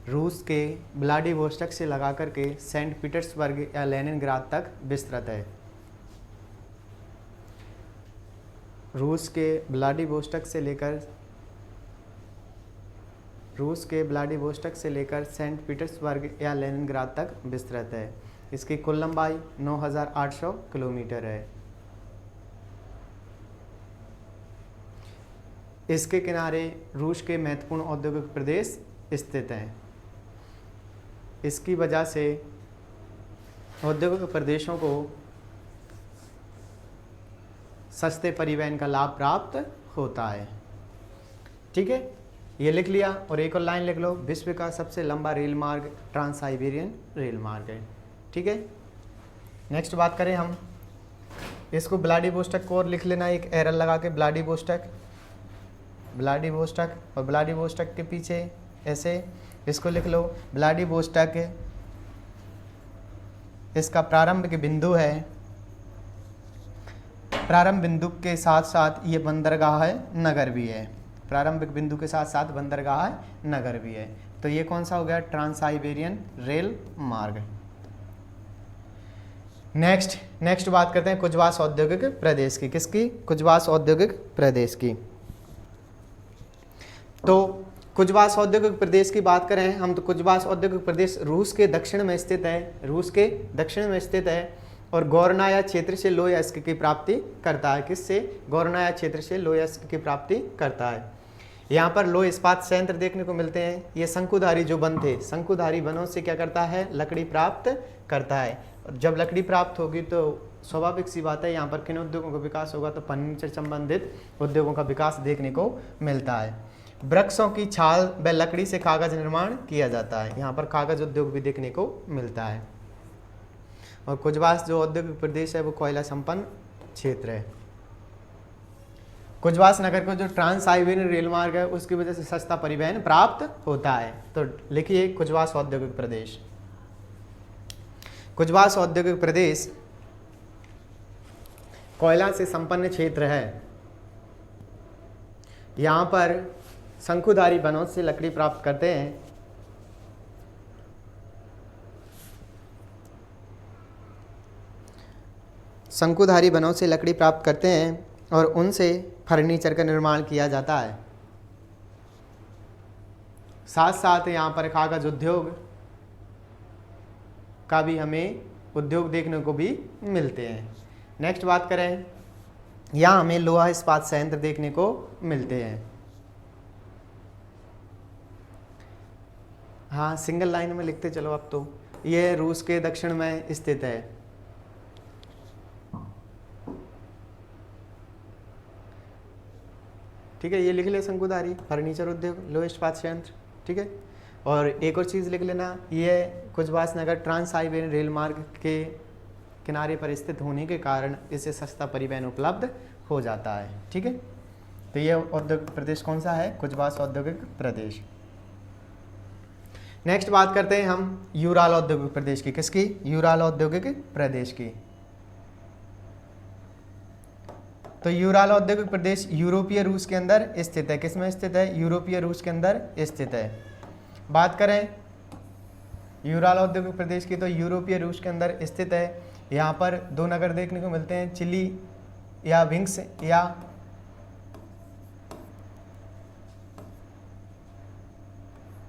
Speaker 1: रूस के व्लादिवोस्टोक से लगा करके सेंट पीटर्सबर्ग या लेनिनग्राद तक विस्तृत है। रूस के व्लादिवोस्टोक से लेकर सेंट पीटर्सबर्ग या लेनिनग्राद तक विस्तृत है। इसकी कुल लंबाई 9,800 किलोमीटर है। इसके किनारे रूस के महत्वपूर्ण औद्योगिक प्रदेश स्थित हैं। इसकी वजह से औद्योगिक प्रदेशों को सस्ते परिवहन का लाभ प्राप्त होता है। ठीक है, ये लिख लिया, और एक और लाइन लिख लो, विश्व का सबसे लंबा रेल मार्ग ट्रांस साइबेरियन रेल मार्ग है। ठीक है, नेक्स्ट बात करें हम, इसको व्लादिवोस्टोक को और लिख लेना, एक एरर लगा के, व्लादिवोस्टोक और व्लादिवोस्टोक के पीछे ऐसे इसको लिख लो। व्लादिवोस्टोक इसका प्रारंभिक बिंदु है, प्रारंभ बिंदु के साथ साथ ये बंदरगाह है, नगर भी है। प्रारंभिक बिंदु के साथ साथ बंदरगाह है, नगर भी है। तो ये कौन सा हो गया? ट्रांस साइबेरियन रेल मार्ग। नेक्स्ट बात करते हैं कुजवास औद्योगिक प्रदेश की। किसकी? कुजवास औद्योगिक प्रदेश की। तो कुजवास औद्योगिक प्रदेश की बात करें हम, तो कुजवास औद्योगिक प्रदेश रूस के दक्षिण में स्थित है, और गोरनाया क्षेत्र से लोह अयस्क की प्राप्ति करता है। किससे? गोरनाया क्षेत्र से लोह अयस्क की प्राप्ति करता है। यहाँ पर लोह इस्पात संयंत्र देखने को मिलते हैं। ये शंकुधारी जो वन थे, शंकुधारी वनों से क्या करता है? लकड़ी प्राप्त करता है। और जब लकड़ी प्राप्त होगी तो स्वाभाविक सी बात है, यहाँ पर किन उद्योगों का विकास होगा? तो फर्नीचर संबंधित उद्योगों का विकास देखने को मिलता है। वृक्षों की छाल व लकड़ी से कागज निर्माण किया जाता है। यहाँ पर कागज उद्योग भी देखने को मिलता है। और कुजवास जो औद्योगिक प्रदेश है वो कोयला संपन्न क्षेत्र है। कुजवास नगर को जो ट्रांस साइबेरियन रेल मार्ग है उसकी वजह से सस्ता परिवहन प्राप्त होता है। तो लिखिए कुजवास औद्योगिक प्रदेश। कुजवास औद्योगिक प्रदेश कोयला से संपन्न क्षेत्र है। यहाँ पर शंकुधारी वनों से लकड़ी प्राप्त करते हैं। शंकुधारी वनों से लकड़ी प्राप्त करते हैं और उनसे फर्नीचर का निर्माण किया जाता है। साथ साथ यहाँ पर कागज उद्योग का भी हमें उद्योग देखने को भी मिलते हैं। नेक्स्ट बात करें, यहाँ हमें लोहा इस्पात संयंत्र देखने को मिलते हैं। हाँ, सिंगल लाइन में लिखते चलो अब तो। ये रूस के दक्षिण में स्थित है। ठीक है, ये लिख ले शंकुधारी, फर्नीचर उद्योग, लोहा इस्पात संयंत्र। ठीक है, और एक और चीज़ लिख लेना, ये कुजबास नगर ट्रांस हाईवे रेल मार्ग के किनारे पर स्थित होने के कारण इसे सस्ता परिवहन उपलब्ध हो जाता है। ठीक है, तो ये औद्योगिक प्रदेश कौन सा है? कुजबास औद्योगिक प्रदेश। नेक्स्ट बात करते हैं हम यूराल औद्योगिक प्रदेश की। किसकी? यूराल औद्योगिक प्रदेश की। तो यूराल औद्योगिक प्रदेश यूरोपीय रूस के अंदर स्थित है। किस में स्थित है? यूरोपीय रूस के अंदर स्थित है। बात करें यूराल औद्योगिक प्रदेश की, तो यूरोपीय रूस के अंदर स्थित है। यहाँ पर दो नगर देखने को मिलते हैं, चिली या विंग्स या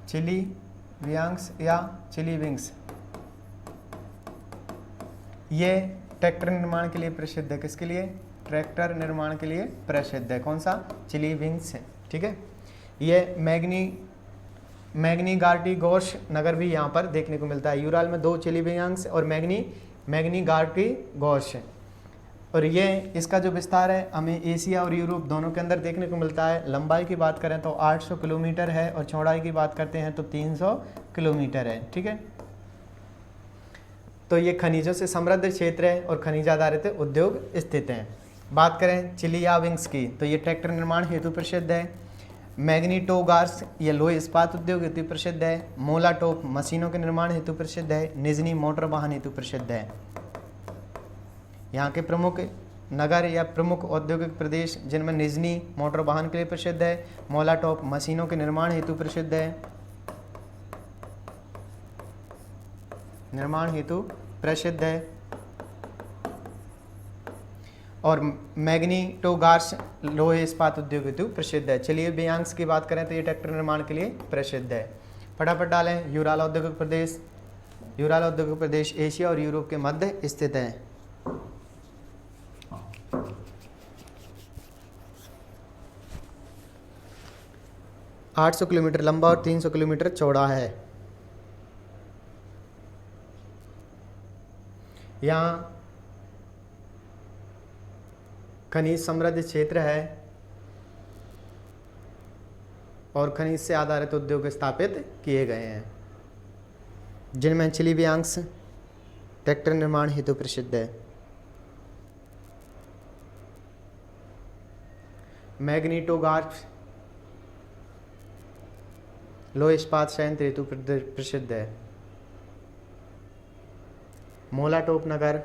Speaker 1: चिली वियांग्स या चिली विंग्स। ये ट्रैक्टर निर्माण के लिए प्रसिद्ध है। किसके लिए? ट्रैक्टर निर्माण के लिए प्रसिद्ध है। कौन सा? चिली विंग्स है। ठीक है, ये मैग्नीगार्टिगोर्स नगर भी यहाँ पर देखने को मिलता है। यूराल में दो चिली वियांग्स और मैग्नीगार्टिगोर्स। और ये इसका जो विस्तार है हमें एशिया और यूरोप दोनों के अंदर देखने को मिलता है। लंबाई की बात करें तो 800 किलोमीटर है और चौड़ाई की बात करते हैं तो 300 किलोमीटर है। ठीक है, तो ये खनिजों से समृद्ध क्षेत्र है और खनिज आधारित उद्योग स्थित हैं। बात करें चिलियाविंग्स की, तो ये ट्रैक्टर निर्माण हेतु प्रसिद्ध है। मैग्नीटोगार्स ये लोहे इस्पात उद्योग हेतु प्रसिद्ध है। मोलाटोप मशीनों के निर्माण हेतु प्रसिद्ध है। निजनी मोटर वाहन हेतु प्रसिद्ध है। यहाँ के प्रमुख नगर या प्रमुख औद्योगिक प्रदेश जिनमें निजनी मोटर वाहन के लिए प्रसिद्ध है, मोलाटोप मशीनों के निर्माण हेतु प्रसिद्ध है, निर्माण हेतु प्रसिद्ध है, और मैग्नीटोगार्स लोहे इस्पात उद्योग हेतु प्रसिद्ध है। चलिए बियांग्स की बात करें तो ये ट्रैक्टर निर्माण के लिए प्रसिद्ध है। फटाफट डालें, यूराल औद्योगिक प्रदेश। यूराल औद्योगिक प्रदेश एशिया और यूरोप के मध्य स्थित है। आठ 800 किलोमीटर लंबा और 300 किलोमीटर चौड़ा है। यहाँ खनिज समृद्ध क्षेत्र है और खनिज से आधारित उद्योग स्थापित किए गए हैं, जिनमें चिली वियांग्स ट्रैक्टर निर्माण हेतु प्रसिद्ध है। मैग्नीटोगार्स लोहे इस्पात संयंत्र हेतु प्रसिद्ध है। मोलाटोप नगर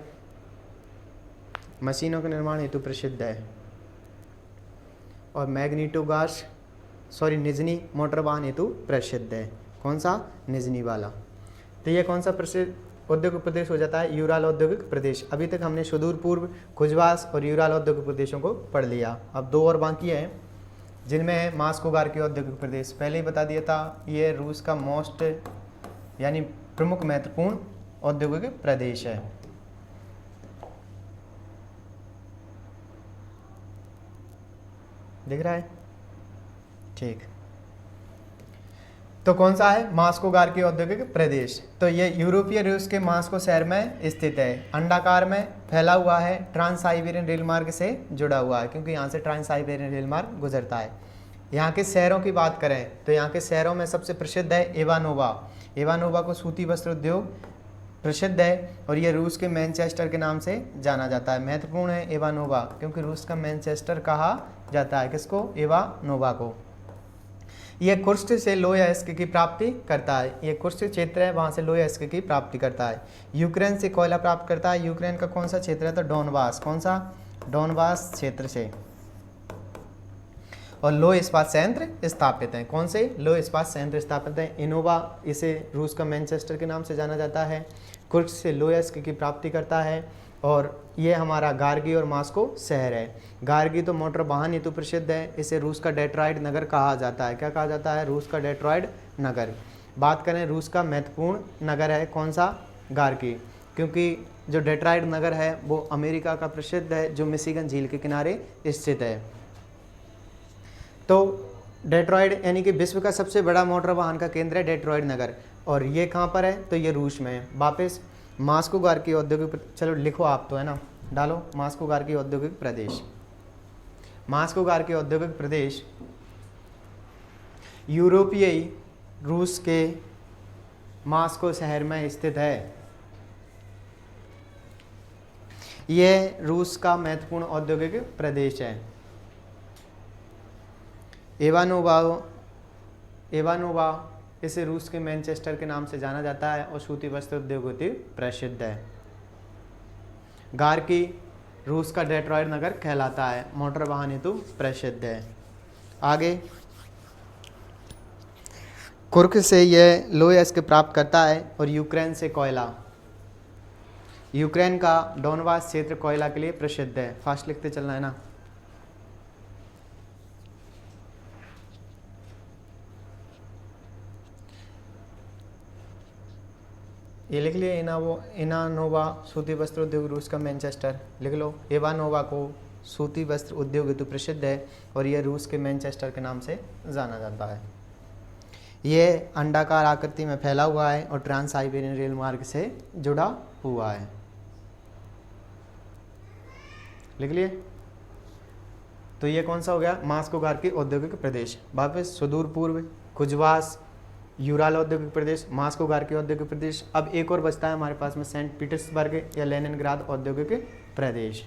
Speaker 1: मशीनों के निर्माण हेतु प्रसिद्ध है। और निजनी मोटर वाहन हेतु प्रसिद्ध है। कौन सा? निजनी वाला। तो ये कौन सा प्रसिद्ध औद्योगिक प्रदेश हो जाता है? यूराल औद्योगिक प्रदेश। अभी तक हमने सुदूर पूर्व, कुजबास और यूराल औद्योगिक प्रदेशों को पढ़ लिया। अब दो और बाकी हैं, जिनमें है मास्कोगार्की औद्योगिक प्रदेश। पहले ही बता दिया था, ये रूस का मोस्ट यानी प्रमुख महत्वपूर्ण औद्योगिक प्रदेश है। दिख रहा है? ठीक। तो कौन सा है? मास्कोगार्की औद्योगिक प्रदेश। तो ये यूरोपीय रूस के मास्को शहर में स्थित है। अंडाकार में फैला हुआ है, ट्रांस साइबेरियन रेल मार्ग से जुड़ा हुआ है, क्योंकि यहाँ से ट्रांस साइबेरियन रेल मार्ग गुजरता है। यहाँ के शहरों की बात करें तो यहाँ के शहरों में सबसे प्रसिद्ध है इवानोवा। इवानोवा को सूती वस्त्र उद्योग प्रसिद्ध है और ये रूस के मैनचेस्टर के नाम से जाना जाता है। महत्वपूर्ण है इवानोवा, क्योंकि रूस का मैनचेस्टर कहा जाता है। किसको? इवानोवा को। यह कुर्स्क से लोहे अयस्क की प्राप्ति करता है। ये कुर्स्क क्षेत्र है, वहाँ से लोहे अयस्क की प्राप्ति करता है। यूक्रेन से कोयला प्राप्त करता है। यूक्रेन का कौन सा क्षेत्र है? तो डोनबास। कौन सा? डोनबास क्षेत्र से। और लौह इस्पात संयंत्र स्थापित हैं। कौन से? लौह इस्पात संयंत्र स्थापित हैं। इनोवा, इसे रूस का मैनचेस्टर के नाम से जाना जाता है। कुर्स्क से लोहयस्क की प्राप्ति करता है। और ये हमारा गार्गी और मास्को शहर है। गार्गी तो मोटर वाहन हेतु प्रसिद्ध है, इसे रूस का डेट्रॉइट नगर कहा जाता है। क्या कहा जाता है? रूस का डेट्रॉइट नगर। बात करें रूस का महत्वपूर्ण नगर है कौन सा? गार्गी, क्योंकि जो डेट्रॉइट नगर है वो अमेरिका का प्रसिद्ध है, जो मिशिगन झील के किनारे स्थित है। तो डेट्रॉइट यानी कि विश्व का सबसे बड़ा मोटर वाहन का केंद्र है डेट्रॉइट नगर, और ये कहाँ पर है? तो ये रूस में है। वापस मास्को गार्गी औद्योगिक, चलो लिखो आप तो, है ना, डालो मास्को गार्गी औद्योगिक प्रदेश। मास्को गार्गी औद्योगिक प्रदेश यूरोपीय रूस के मास्को शहर में स्थित है। यह रूस का महत्वपूर्ण औद्योगिक प्रदेश है। एवानोवा इसे रूस के मैनचेस्टर के नाम से जाना जाता है और सूती वस्त्र उद्योग हेतु प्रसिद्ध है। गार्गी रूस का डेट्रॉइट नगर कहलाता है, मोटर वाहन हेतु प्रसिद्ध है। आगे कुर्स्क से यह लोहयस्क प्राप्त करता है और यूक्रेन से कोयला। यूक्रेन का डोनबास क्षेत्र कोयला के लिए प्रसिद्ध है। फास्ट लिखते चलना है ना। ये लिख लिए, इनानोवा सूती वस्त्र उद्योग रूस का मैनचेस्टर लिख लो। इवानोवा को सूती वस्त्र उद्योग हेतु प्रसिद्ध है और यह रूस के मैनचेस्टर के नाम से जाना जाता है। यह अंडाकार आकृति में फैला हुआ है और ट्रांस साइबेरियन रेल मार्ग से जुड़ा हुआ है। लिख लिए। तो ये कौन सा हो गया? मास्को गार्गी औद्योगिक प्रदेश। वापस सुदूर पूर्व कुजवास यूराल औद्योगिक प्रदेश, मास्को गार्गी औद्योगिक प्रदेश। अब एक और बचता है हमारे पास में सेंट पीटर्सबर्ग या लेनिनग्राद औद्योगिक प्रदेश।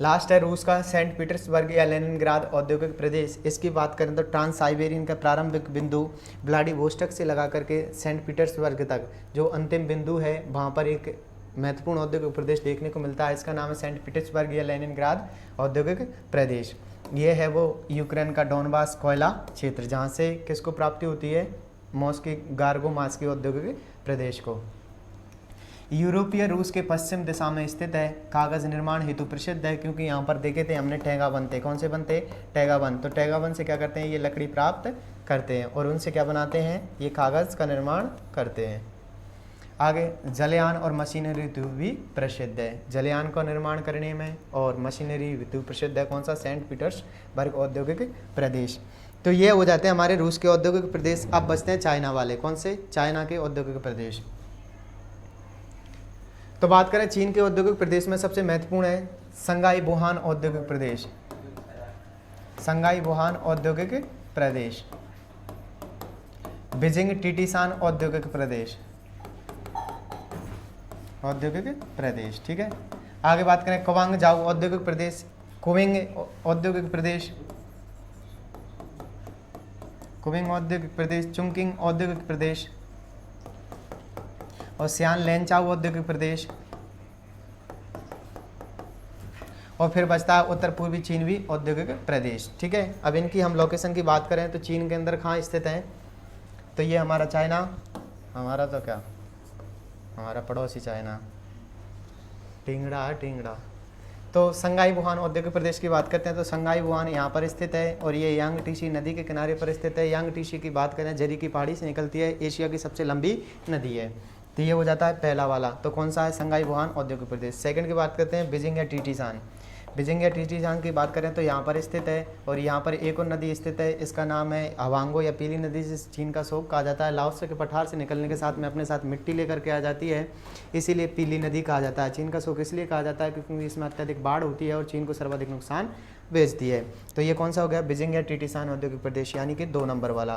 Speaker 1: लास्ट है रूस का सेंट पीटर्सबर्ग या लेनिनग्राद औद्योगिक प्रदेश। इसकी बात करें तो ट्रांस साइबेरियन का प्रारंभिक बिंदु व्लादिवोस्टोक से लगा करके सेंट पीटर्सबर्ग तक जो अंतिम बिंदु है, वहाँ पर एक महत्वपूर्ण औद्योगिक प्रदेश देखने को मिलता है। इसका नाम है सेंट पीटर्सबर्ग या लेनिनग्राद औद्योगिक प्रदेश। ये है वो यूक्रेन का डोनबास कोयला क्षेत्र, जहाँ से किसको प्राप्ति होती है? मॉस्की गार्गो मास्की औद्योगिक प्रदेश को। यूरोपीय रूस के पश्चिम दिशा में स्थित है। कागज निर्माण हेतु प्रसिद्ध है, क्योंकि यहाँ पर देखे थे हमने टैगा बनते। कौन से बनते? टैगा बन। तो टैगा बन से क्या करते हैं? ये लकड़ी प्राप्त करते हैं और उनसे क्या बनाते हैं? ये कागज का निर्माण करते हैं। आगे जलयान और मशीनरी हेतु भी प्रसिद्ध है। जलयान का निर्माण करने में और मशीनरी हेतु प्रसिद्ध है कौन सा? सेंट पीटर्सबर्ग औद्योगिक प्रदेश। तो ये हो जाते हैं हमारे रूस के औद्योगिक प्रदेश। अब बचते हैं चाइना वाले। कौन से? चाइना के औद्योगिक प्रदेश। तो बात करें चीन के औद्योगिक प्रदेश में सबसे महत्वपूर्ण है संघाई वुहान औद्योगिक प्रदेश। संघाई वुहान औद्योगिक प्रदेश, बीजिंग टीटीशान औद्योगिक प्रदेश, औद्योगिक प्रदेश। ठीक है। आगे बात करें क्वांगजाऊ औद्योगिक प्रदेश, कुमिंग औद्योगिक प्रदेश, कुमिंग औद्योगिक प्रदेश, चुंकिंग औद्योगिक प्रदेश और सियान लेनचाओ औद्योगिक प्रदेश। और फिर बचता है उत्तर पूर्वी चीन भी औद्योगिक प्रदेश। ठीक है। अब इनकी हम लोकेशन की बात करें तो चीन के अंदर कहाँ स्थित हैं? तो ये हमारा चाइना, हमारा तो क्या, हमारा पड़ोसी चाइना, टिंगड़ा टिंगड़ा। तो संघाई वुहान औद्योगिक प्रदेश की बात करते हैं तो संघाई वुहान यहाँ पर स्थित है और ये यांगटीसी नदी के किनारे पर स्थित है। यांगटीसी की बात करें जरी की पहाड़ी से निकलती है, एशिया की सबसे लंबी नदी है। तो ये हो जाता है पहला वाला। तो कौन सा है? संघाई वुहान औद्योगिक प्रदेश। सेकंड की बात करते हैं बीजिंग या टीटीशान। बीजिंग या टीटीशान की बात करें तो यहाँ पर स्थित है और यहाँ पर एक और नदी स्थित है, इसका नाम है हवांगो या पीली नदी, जिसे चीन का शोक कहा जाता है। लाओस के पठार से निकलने के साथ में अपने साथ मिट्टी लेकर के आ जाती है, इसीलिए पीली नदी कहा जाता है। चीन का शोक इसलिए कहा जाता है क्योंकि इसमें अत्यधिक बाढ़ होती है और चीन को सर्वाधिक नुकसान भेजती है। तो ये कौन सा हो गया? बीजिंग या टीटीशान औद्योगिक प्रदेश, यानी कि 2 नंबर वाला।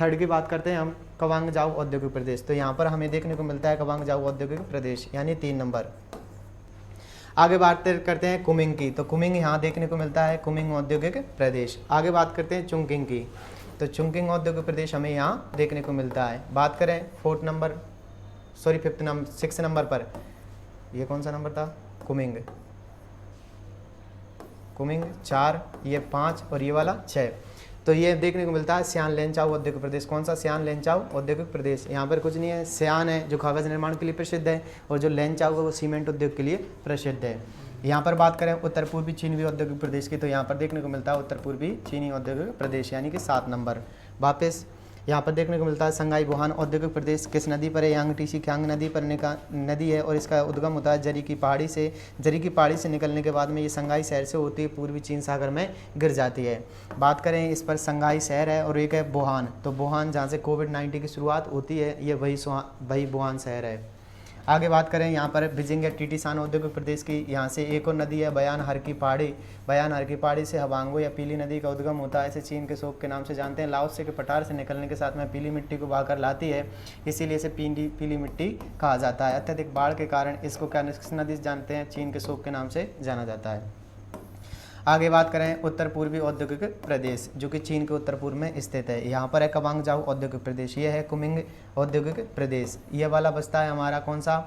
Speaker 1: थर्ड की बात करते हैं हम क्वांगजाऊ औद्योगिक प्रदेश। तो यहाँ पर हमें देखने को मिलता है क्वांगजाऊ औद्योगिक प्रदेश, यानी 3 नंबर। आगे बात करते हैं कुमिंग की। तो कुमिंग यहाँ देखने को मिलता है, कुमिंग औद्योगिक प्रदेश। आगे बात करते हैं चुंकिंग की। तो चुंकिंग औद्योगिक प्रदेश हमें यहाँ देखने को मिलता है। बात करें 6 नंबर पर, ये कौन सा नंबर था? कुमिंग। कुमिंग 4, ये 5 और ये वाला 6। तो ये देखने को मिलता है सियान लेनचाओ औद्योगिक प्रदेश। कौन सा? सियान लेनचाओ औद्योगिक प्रदेश। यहाँ पर कुछ नहीं है, सियान है जो कागज़ निर्माण के लिए प्रसिद्ध है, और जो लेनचाओ है वो सीमेंट उद्योग के लिए प्रसिद्ध है। यहाँ पर बात करें उत्तर पूर्वी चीनी औद्योगिक प्रदेश की, तो यहाँ पर देखने को मिलता है उत्तर पूर्वी चीनी औद्योगिक प्रदेश, यानी कि 7 नंबर। वापस यहाँ पर देखने को मिलता है संगाई वुहान औद्योगिक प्रदेश किस नदी पर है? यांगटीसी कियांग नदी पर नदी है, और इसका उद्गम होता है जरी की पहाड़ी से। जरी की पहाड़ी से निकलने के बाद में ये संगाई शहर से होती है पूर्वी चीन सागर में गिर जाती है। बात करें इस पर, संगाई शहर है और एक है वुहान, तो वुहान जहाँ से कोविड-19 की शुरुआत होती है, ये वही वुहान शहर है। आगे बात करें यहाँ पर बीजिंग या टीटीशान औद्योगिक प्रदेश की, यहाँ से एक और नदी है बयान हर की पहाड़ी। बयान हर की पहाड़ी से हवांगो या पीली नदी का उद्गम होता है, इसे चीन के शोक के नाम से जानते हैं। लाओस के पठार से निकलने के साथ में पीली मिट्टी को बहाकर लाती है, इसीलिए इसे पीली मिट्टी कहा जाता है। अत्यधिक बाढ़ के कारण इसको क्या किस नदी से जानते हैं? चीन के शोक के नाम से जाना जाता है। आगे बात करें उत्तर पूर्वी औद्योगिक प्रदेश, जो कि चीन के उत्तर पूर्व में स्थित है। यहाँ पर है कवांगजाओ औद्योगिक प्रदेश, ये है कुमिंग औद्योगिक प्रदेश। ये वाला बचता है हमारा कौन सा?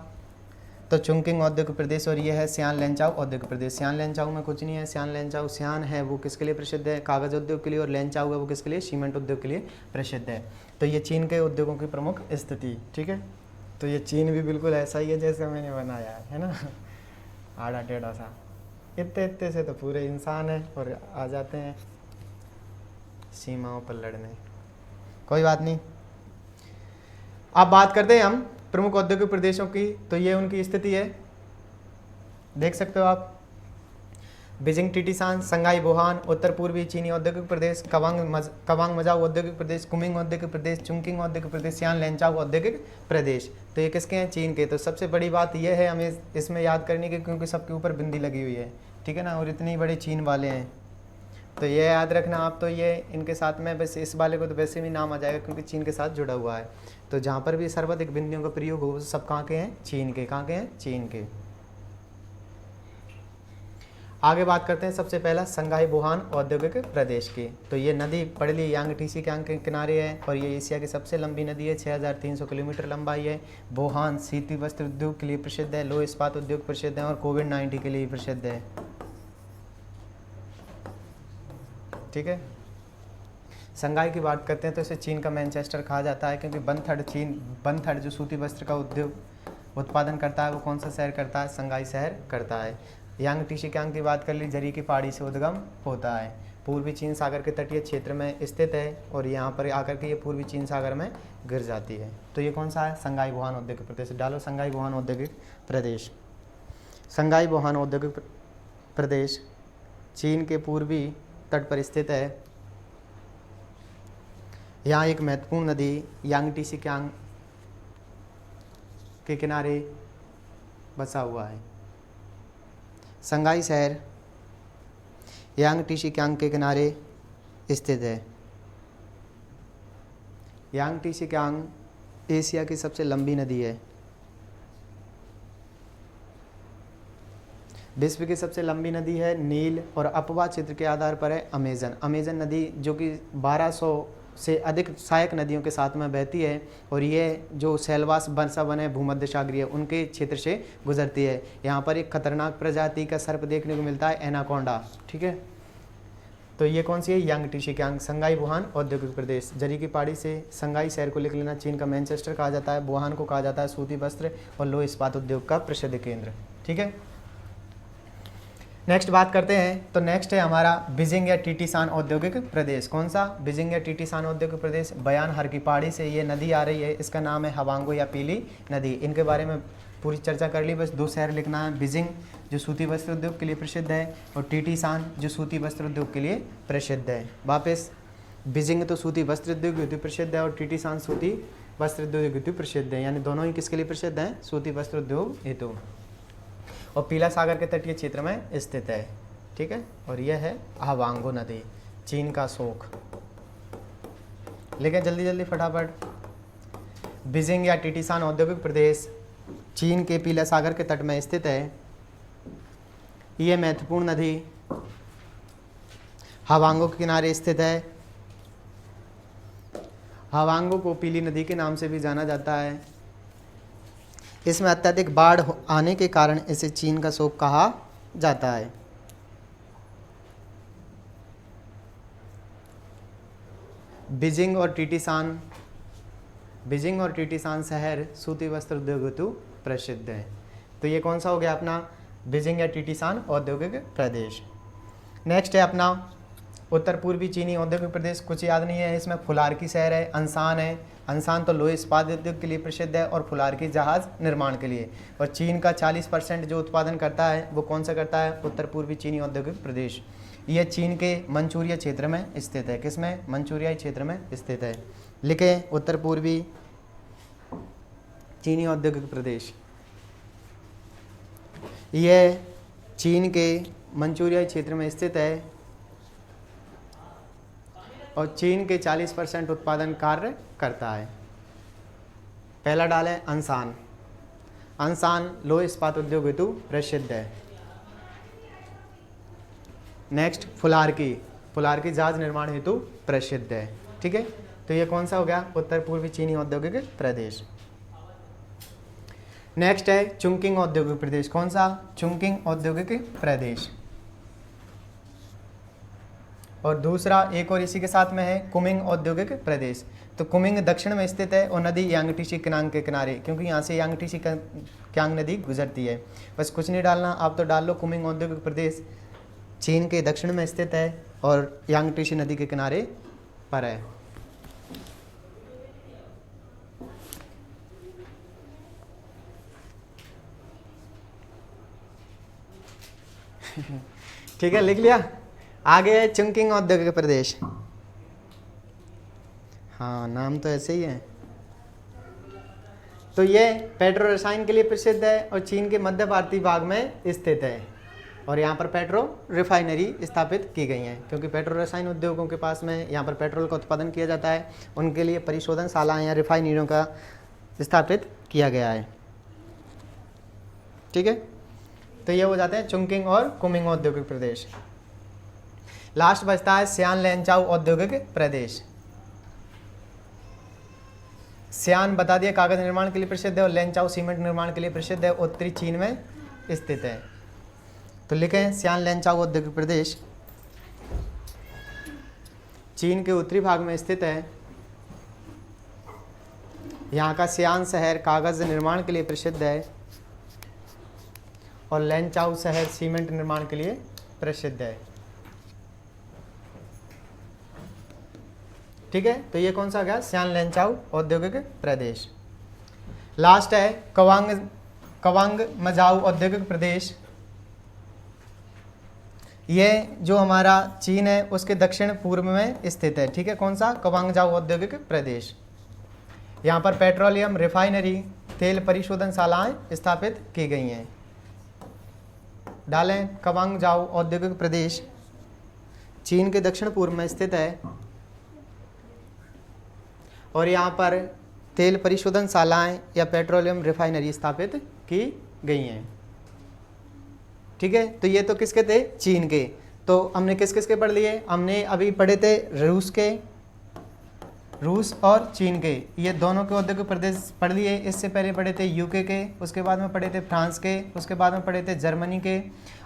Speaker 1: तो चुंकिंग औद्योगिक प्रदेश, और ये है सियान लेनचाओ औद्योगिक प्रदेश। सियान लेनचाओ में कुछ नहीं है, सियान लेनचाओ, सियान है वो किसके लिए प्रसिद्ध है? कागज़ उद्योग के लिए, और लेनचाओ है वो किसके लिए? सीमेंट उद्योग के लिए प्रसिद्ध है। तो ये चीन के उद्योगों की प्रमुख स्थिति, ठीक है। तो ये चीन भी बिल्कुल ऐसा ही है जैसे मैंने बनाया है ना, आड़ा टेढ़ा सा। इतने से तो पूरे इंसान है और आ जाते हैं सीमाओं पर लड़ने। कोई बात नहीं। अब बात करते हैं हम प्रमुख औद्योगिक प्रदेशों की, तो ये उनकी स्थिति है, देख सकते हो आप। बीजिंग टीटीशान, संगाई वुहान उत्तर पूर्वी चीनी औद्योगिक प्रदेश, कवांग मजाओ औद्योगिक प्रदेश, कुमिंग औद्योगिक प्रदेश, चुंकिंग औद्योगिक प्रदेश, सियान लेनचाओ औद्योगिक प्रदेश। तो ये किसके हैं? चीन के। तो सबसे बड़ी बात यह है हमें इसमें याद करने की, क्योंकि सबके ऊपर बिंदी लगी हुई है, ठीक है ना, और इतनी बड़े चीन वाले हैं, तो ये याद रखना आप। तो ये इनके साथ में वैसे इस वाले को तो वैसे भी नाम आ जाएगा क्योंकि चीन के साथ जुड़ा हुआ है। तो जहाँ पर भी सर्वाधिक बिंदियों का प्रयोग हो सब कहाँ के हैं? चीन के। कहाँ के हैं? चीन के। आगे बात करते हैं सबसे पहला संगाई वुहान औद्योगिक प्रदेश की। तो ये नदी पड़ली यांगटीसी के किनारे है, और ये एशिया की सबसे लंबी नदी है, 6300 किलोमीटर लंबाई है। वुहान शीतल वस्त्र उद्योग के लिए प्रसिद्ध है, लोह इस्पात उद्योग प्रसिद्ध है, और कोविड-19 के लिए प्रसिद्ध है, ठीक है। संगाई की बात करते हैं तो इसे चीन का मैनचेस्टर कहा जाता है, क्योंकि बनथड़ जो सूती वस्त्र का उद्योग उत्पादन करता है वो कौन सा शहर करता है? संगाई शहर करता है। यांगटीसी कियांग की बात कर ली, जरी की पहाड़ी से उद्गम होता है, पूर्वी चीन सागर के तटीय क्षेत्र में स्थित है, और यहाँ पर आकर के ये पूर्वी चीन सागर में गिर जाती है। तो ये कौन सा है? संगाई वुहान औद्योगिक प्रदेश। डालो संगाई वुहान औद्योगिक प्रदेश। संगाई वुहान औद्योगिक प्रदेश चीन के पूर्वी तट पर स्थित है। यहाँ एक महत्वपूर्ण नदी यांगटीसी कियांग के किनारे बसा हुआ है। संगाई शहर यांगटीसी कियांग के किनारे स्थित है। यांगटीसी कियांग एशिया की सबसे लंबी नदी है, विश्व की सबसे लंबी नदी है नील, और अपवाह क्षेत्र के आधार पर है अमेजन नदी, जो कि 1200 से अधिक सहायक नदियों के साथ में बहती है, और ये जो सेलवास वर्षा वन है भूमध्य सागरीय उनके क्षेत्र से गुजरती है। यहाँ पर एक खतरनाक प्रजाति का सर्प देखने को मिलता है, एनाकोंडा, ठीक है। तो ये कौन सी है? यांगटीसी कियांग। संगाई वुहान औद्योगिक प्रदेश, जरी की पहाड़ी से संगाई शहर को लिख लेना, चीन का मैनचेस्टर कहा जाता है, वुहान को कहा जाता है सूती वस्त्र और लोह इस्पात उद्योग का प्रसिद्ध केंद्र, ठीक है। नेक्स्ट बात करते हैं, तो नेक्स्ट है हमारा बीजिंग या टीटीशान औद्योगिक प्रदेश। कौन सा? बीजिंग या टीटीशान औद्योगिक प्रदेश। बयान हर की पहाड़ी से ये नदी आ रही है, इसका नाम है हवांगो या पीली नदी। इनके बारे में पूरी चर्चा कर ली, बस 2 शहर लिखना है, बीजिंग जो सूती वस्त्र उद्योग के लिए प्रसिद्ध है, और टीटीशान जो सूती वस्त्र उद्योग के लिए प्रसिद्ध है। वापस बीजिंग तो सूती वस्त्र उद्योग हेतु प्रसिद्ध है, और टीटीशान सूती वस्त्र उद्योग हेतु प्रसिद्ध है, यानी दोनों ही किसके लिए प्रसिद्ध हैं? सूती वस्त्र उद्योग हेतु, और पीला सागर के तटीय क्षेत्र में स्थित है, ठीक है। और यह है हवांगो नदी, चीन का शोक। लेकिन जल्दी जल्दी फटाफट। बीजिंग या टीटीशान औद्योगिक प्रदेश चीन के पीला सागर के तट में स्थित है। यह महत्वपूर्ण नदी हवांगो के किनारे स्थित है। हवांगो को पीली नदी के नाम से भी जाना जाता है। इसमें अत्यधिक बाढ़ आने के कारण इसे चीन का शोक कहा जाता है। बीजिंग और टीटीशान शहर सूती वस्त्र उद्योग हेतु प्रसिद्ध है। तो ये कौन सा हो गया अपना बीजिंग या टीटीशान औद्योगिक प्रदेश। नेक्स्ट है अपना उत्तर पूर्वी चीनी औद्योगिक प्रदेश, कुछ याद नहीं है इसमें। फुलारकी शहर है, अंसान है, अंसान तो लोहे इस्पात उद्योग के लिए प्रसिद्ध है और फुलारकी जहाज निर्माण के लिए। और चीन का 40% जो उत्पादन करता है वो कौन सा करता है, उत्तर पूर्वी चीनी औद्योगिक प्रदेश। यह चीन के मंचूरिया क्षेत्र में स्थित है। किसमें, मंचूरिया क्षेत्र में स्थित है। लिखे उत्तर पूर्वी चीनी औद्योगिक प्रदेश, यह चीन के मंचूरिया क्षेत्र में स्थित है और चीन के 40% उत्पादन कार्य करता है। पहला डाल है अंसान, अंसान लोह इस्पात उद्योग हेतु प्रसिद्ध है। नेक्स्ट फुलारकी, फुलारकी जहाज निर्माण हेतु प्रसिद्ध है। ठीक है, तो ये कौन सा हो गया, उत्तर पूर्वी चीनी औद्योगिक प्रदेश। नेक्स्ट है चुंकिंग औद्योगिक प्रदेश, कौन सा, चुंकिंग औद्योगिक प्रदेश। और दूसरा एक और इसी के साथ में है कुमिंग औद्योगिक प्रदेश। तो कुमिंग दक्षिण में स्थित है और नदी यांगटीसी किनांग के किनारे, क्योंकि यहाँ से यांगटीसी क्यांग नदी गुजरती है। बस कुछ नहीं डालना, आप तो डाल लो कुमिंग औद्योगिक प्रदेश चीन के दक्षिण में स्थित है और यांगटीसी नदी के किनारे पर है। ठीक है, लिख लिया। आगे है चुंकिंग औद्योगिक प्रदेश। हाँ, नाम तो ऐसे ही है। तो ये पेट्रो रसायन के लिए प्रसिद्ध है और चीन के मध्य भारतीय भाग में स्थित है। और यहाँ पर पेट्रो रिफाइनरी स्थापित की गई हैं, क्योंकि पेट्रो रसायन उद्योगों के पास में यहाँ पर पेट्रोल का उत्पादन किया जाता है। उनके लिए परिशोधनशालाएँ या रिफाइनरियों का स्थापित किया गया है। ठीक है, तो ये हो जाते हैं चुंकिंग और कुमिंग औद्योगिक प्रदेश। लास्ट बचता है सियान लेनचाओ औद्योगिक प्रदेश। सियान बता दिया कागज निर्माण के लिए प्रसिद्ध है और लेनचाओ सीमेंट निर्माण के लिए प्रसिद्ध है, उत्तरी चीन में स्थित है। तो लिखें सियान लेनचाओ औद्योगिक प्रदेश चीन के उत्तरी भाग में स्थित है। यहाँ का सियान शहर कागज निर्माण के लिए प्रसिद्ध है और लेनचाओ शहर सीमेंट निर्माण के लिए प्रसिद्ध है। ठीक है, तो ये कौन सा गया, सियान लेनचाओ औद्योगिक प्रदेश। लास्ट है कवांग मजाऊ औद्योगिक प्रदेश। ये जो हमारा चीन है उसके दक्षिण पूर्व में स्थित है। ठीक है, कौन सा, कवांगजाओ औद्योगिक प्रदेश। यहाँ पर पेट्रोलियम रिफाइनरी तेल परिशोधनशालाएं स्थापित की गई हैं। डालें कवांगजाओ औद्योगिक प्रदेश चीन के दक्षिण पूर्व में स्थित है और यहाँ पर तेल परिशोधनशालाएं या पेट्रोलियम रिफाइनरी स्थापित की गई हैं। ठीक है, तो ये तो किसके थे, चीन के। तो हमने किस किस के पढ़ लिए, हमने अभी पढ़े थे रूस और चीन के, ये दोनों के औद्योगिक प्रदेश पढ़ लिए। इससे पहले पढ़े थे यूके के, उसके बाद में पढ़े थे फ्रांस के, उसके बाद में पढ़े थे जर्मनी के।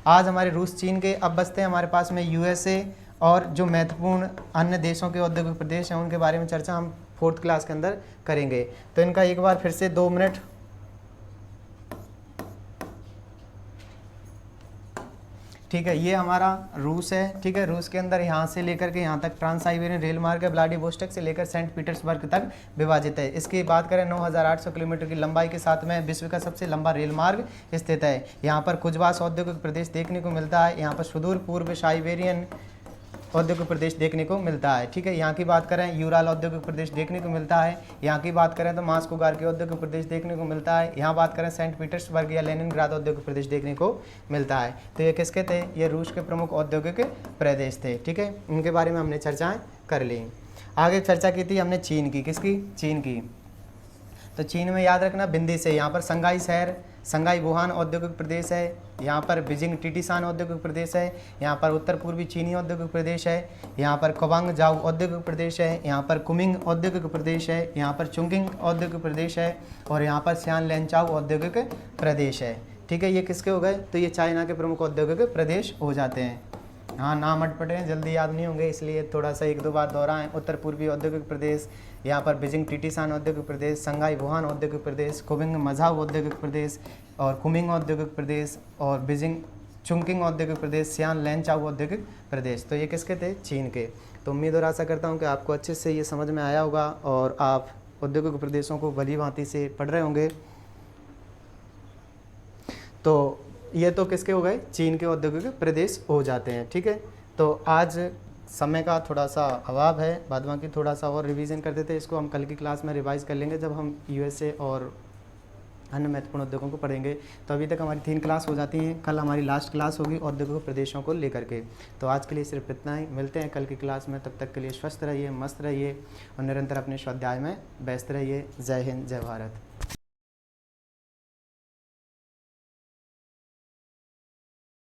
Speaker 1: आज हमारे रूस चीन के। अब बचते हैं हमारे पास में यूएसए और जो महत्वपूर्ण अन्य देशों के औद्योगिक प्रदेश हैं उनके बारे में चर्चा हम 4th क्लास के अंदर करेंगे। तो इनका एक बार फिर से 2 मिनट। ठीक है, ये हमारा रूस है। ठीक है, रूस के अंदर यहाँ से लेकर के यहाँ तक ट्रांस साइबेरियन रेल मार्ग है, व्लादिवोस्टोक से लेकर सेंट पीटर्सबर्ग तक विभाजित है। इसकी बात करें 9800 किलोमीटर की लंबाई के साथ में विश्व का सबसे लंबा रेल मार्ग स्थित है। यहाँ पर कुजवास औद्योगिक प्रदेश देखने को मिलता है। यहाँ पर सुदूर पूर्व साइबेरियन औद्योगिक प्रदेश देखने को मिलता है। ठीक है, यहाँ की बात करें यूराल औद्योगिक प्रदेश देखने को मिलता है। यहाँ की बात करें तो मास्कोगार के औद्योगिक प्रदेश देखने को मिलता है। यहाँ बात करें सेंट पीटर्सबर्ग या लेनिनग्राद औद्योगिक प्रदेश देखने को मिलता है। तो ये किसके थे, ये रूस के प्रमुख औद्योगिक प्रदेश थे। ठीक है, इनके बारे में हमने चर्चाएँ कर ली। आगे चर्चा की थी हमने चीन की, किसकी, चीन की। तो चीन में याद रखना बिंदी से, यहाँ पर संघाई शहर, संघाई वुहान औद्योगिक प्रदेश है। यहाँ पर बीजिंग टीटीशान औद्योगिक प्रदेश है। यहाँ पर उत्तर पूर्वी चीनी औद्योगिक प्रदेश है। यहाँ पर कवांगजाओ औद्योगिक प्रदेश है। यहाँ पर कुमिंग औद्योगिक प्रदेश है। यहाँ पर चुंकिंग औद्योगिक प्रदेश है और यहाँ पर सियान लेनचाओ औद्योगिक प्रदेश है। ठीक है, ये किसके हो गए, तो ये चाइना के प्रमुख औद्योगिक प्रदेश हो जाते हैं। हाँ, नाम अटपटे हैं, जल्दी याद नहीं होंगे, इसलिए थोड़ा सा एक दो बार दोहराएं। उत्तर पूर्वी औद्योगिक प्रदेश, यहाँ पर बीजिंग टीटीसान औद्योगिक प्रदेश, संघाई वुहान औद्योगिक प्रदेश, कुमिंग मझाऊ औद्योगिक प्रदेश और कुमिंग औद्योगिक प्रदेश और बीजिंग चुंकिंग औद्योगिक प्रदेश, सियान लैनचाओ औद्योगिक प्रदेश। तो ये किसके थे? चीन के। तो उम्मीद और आशा करता हूँ कि आपको अच्छे से ये समझ में आया होगा और आप औद्योगिक प्रदेशों को भली भांति से पढ़ रहे होंगे। तो ये तो किसके हो गए? चीन के औद्योगिक प्रदेश हो जाते हैं। ठीक है, तो आज समय का थोड़ा सा अभाव है, बाद बाकी थोड़ा सा और रिवीजन कर देते हैं। इसको हम कल की क्लास में रिवाइज कर लेंगे जब हम यूएसए और अन्य महत्वपूर्ण उद्योगों को पढ़ेंगे। तो अभी तक हमारी 3 क्लास हो जाती हैं, कल हमारी लास्ट क्लास होगी औद्योगिक प्रदेशों को लेकर के। तो आज के लिए सिर्फ इतना ही, मिलते हैं कल की क्लास में। तब तक के लिए स्वस्थ रहिए, मस्त रहिए और निरंतर अपने स्वाध्याय में व्यस्त रहिए। जय हिंद, जय भारत।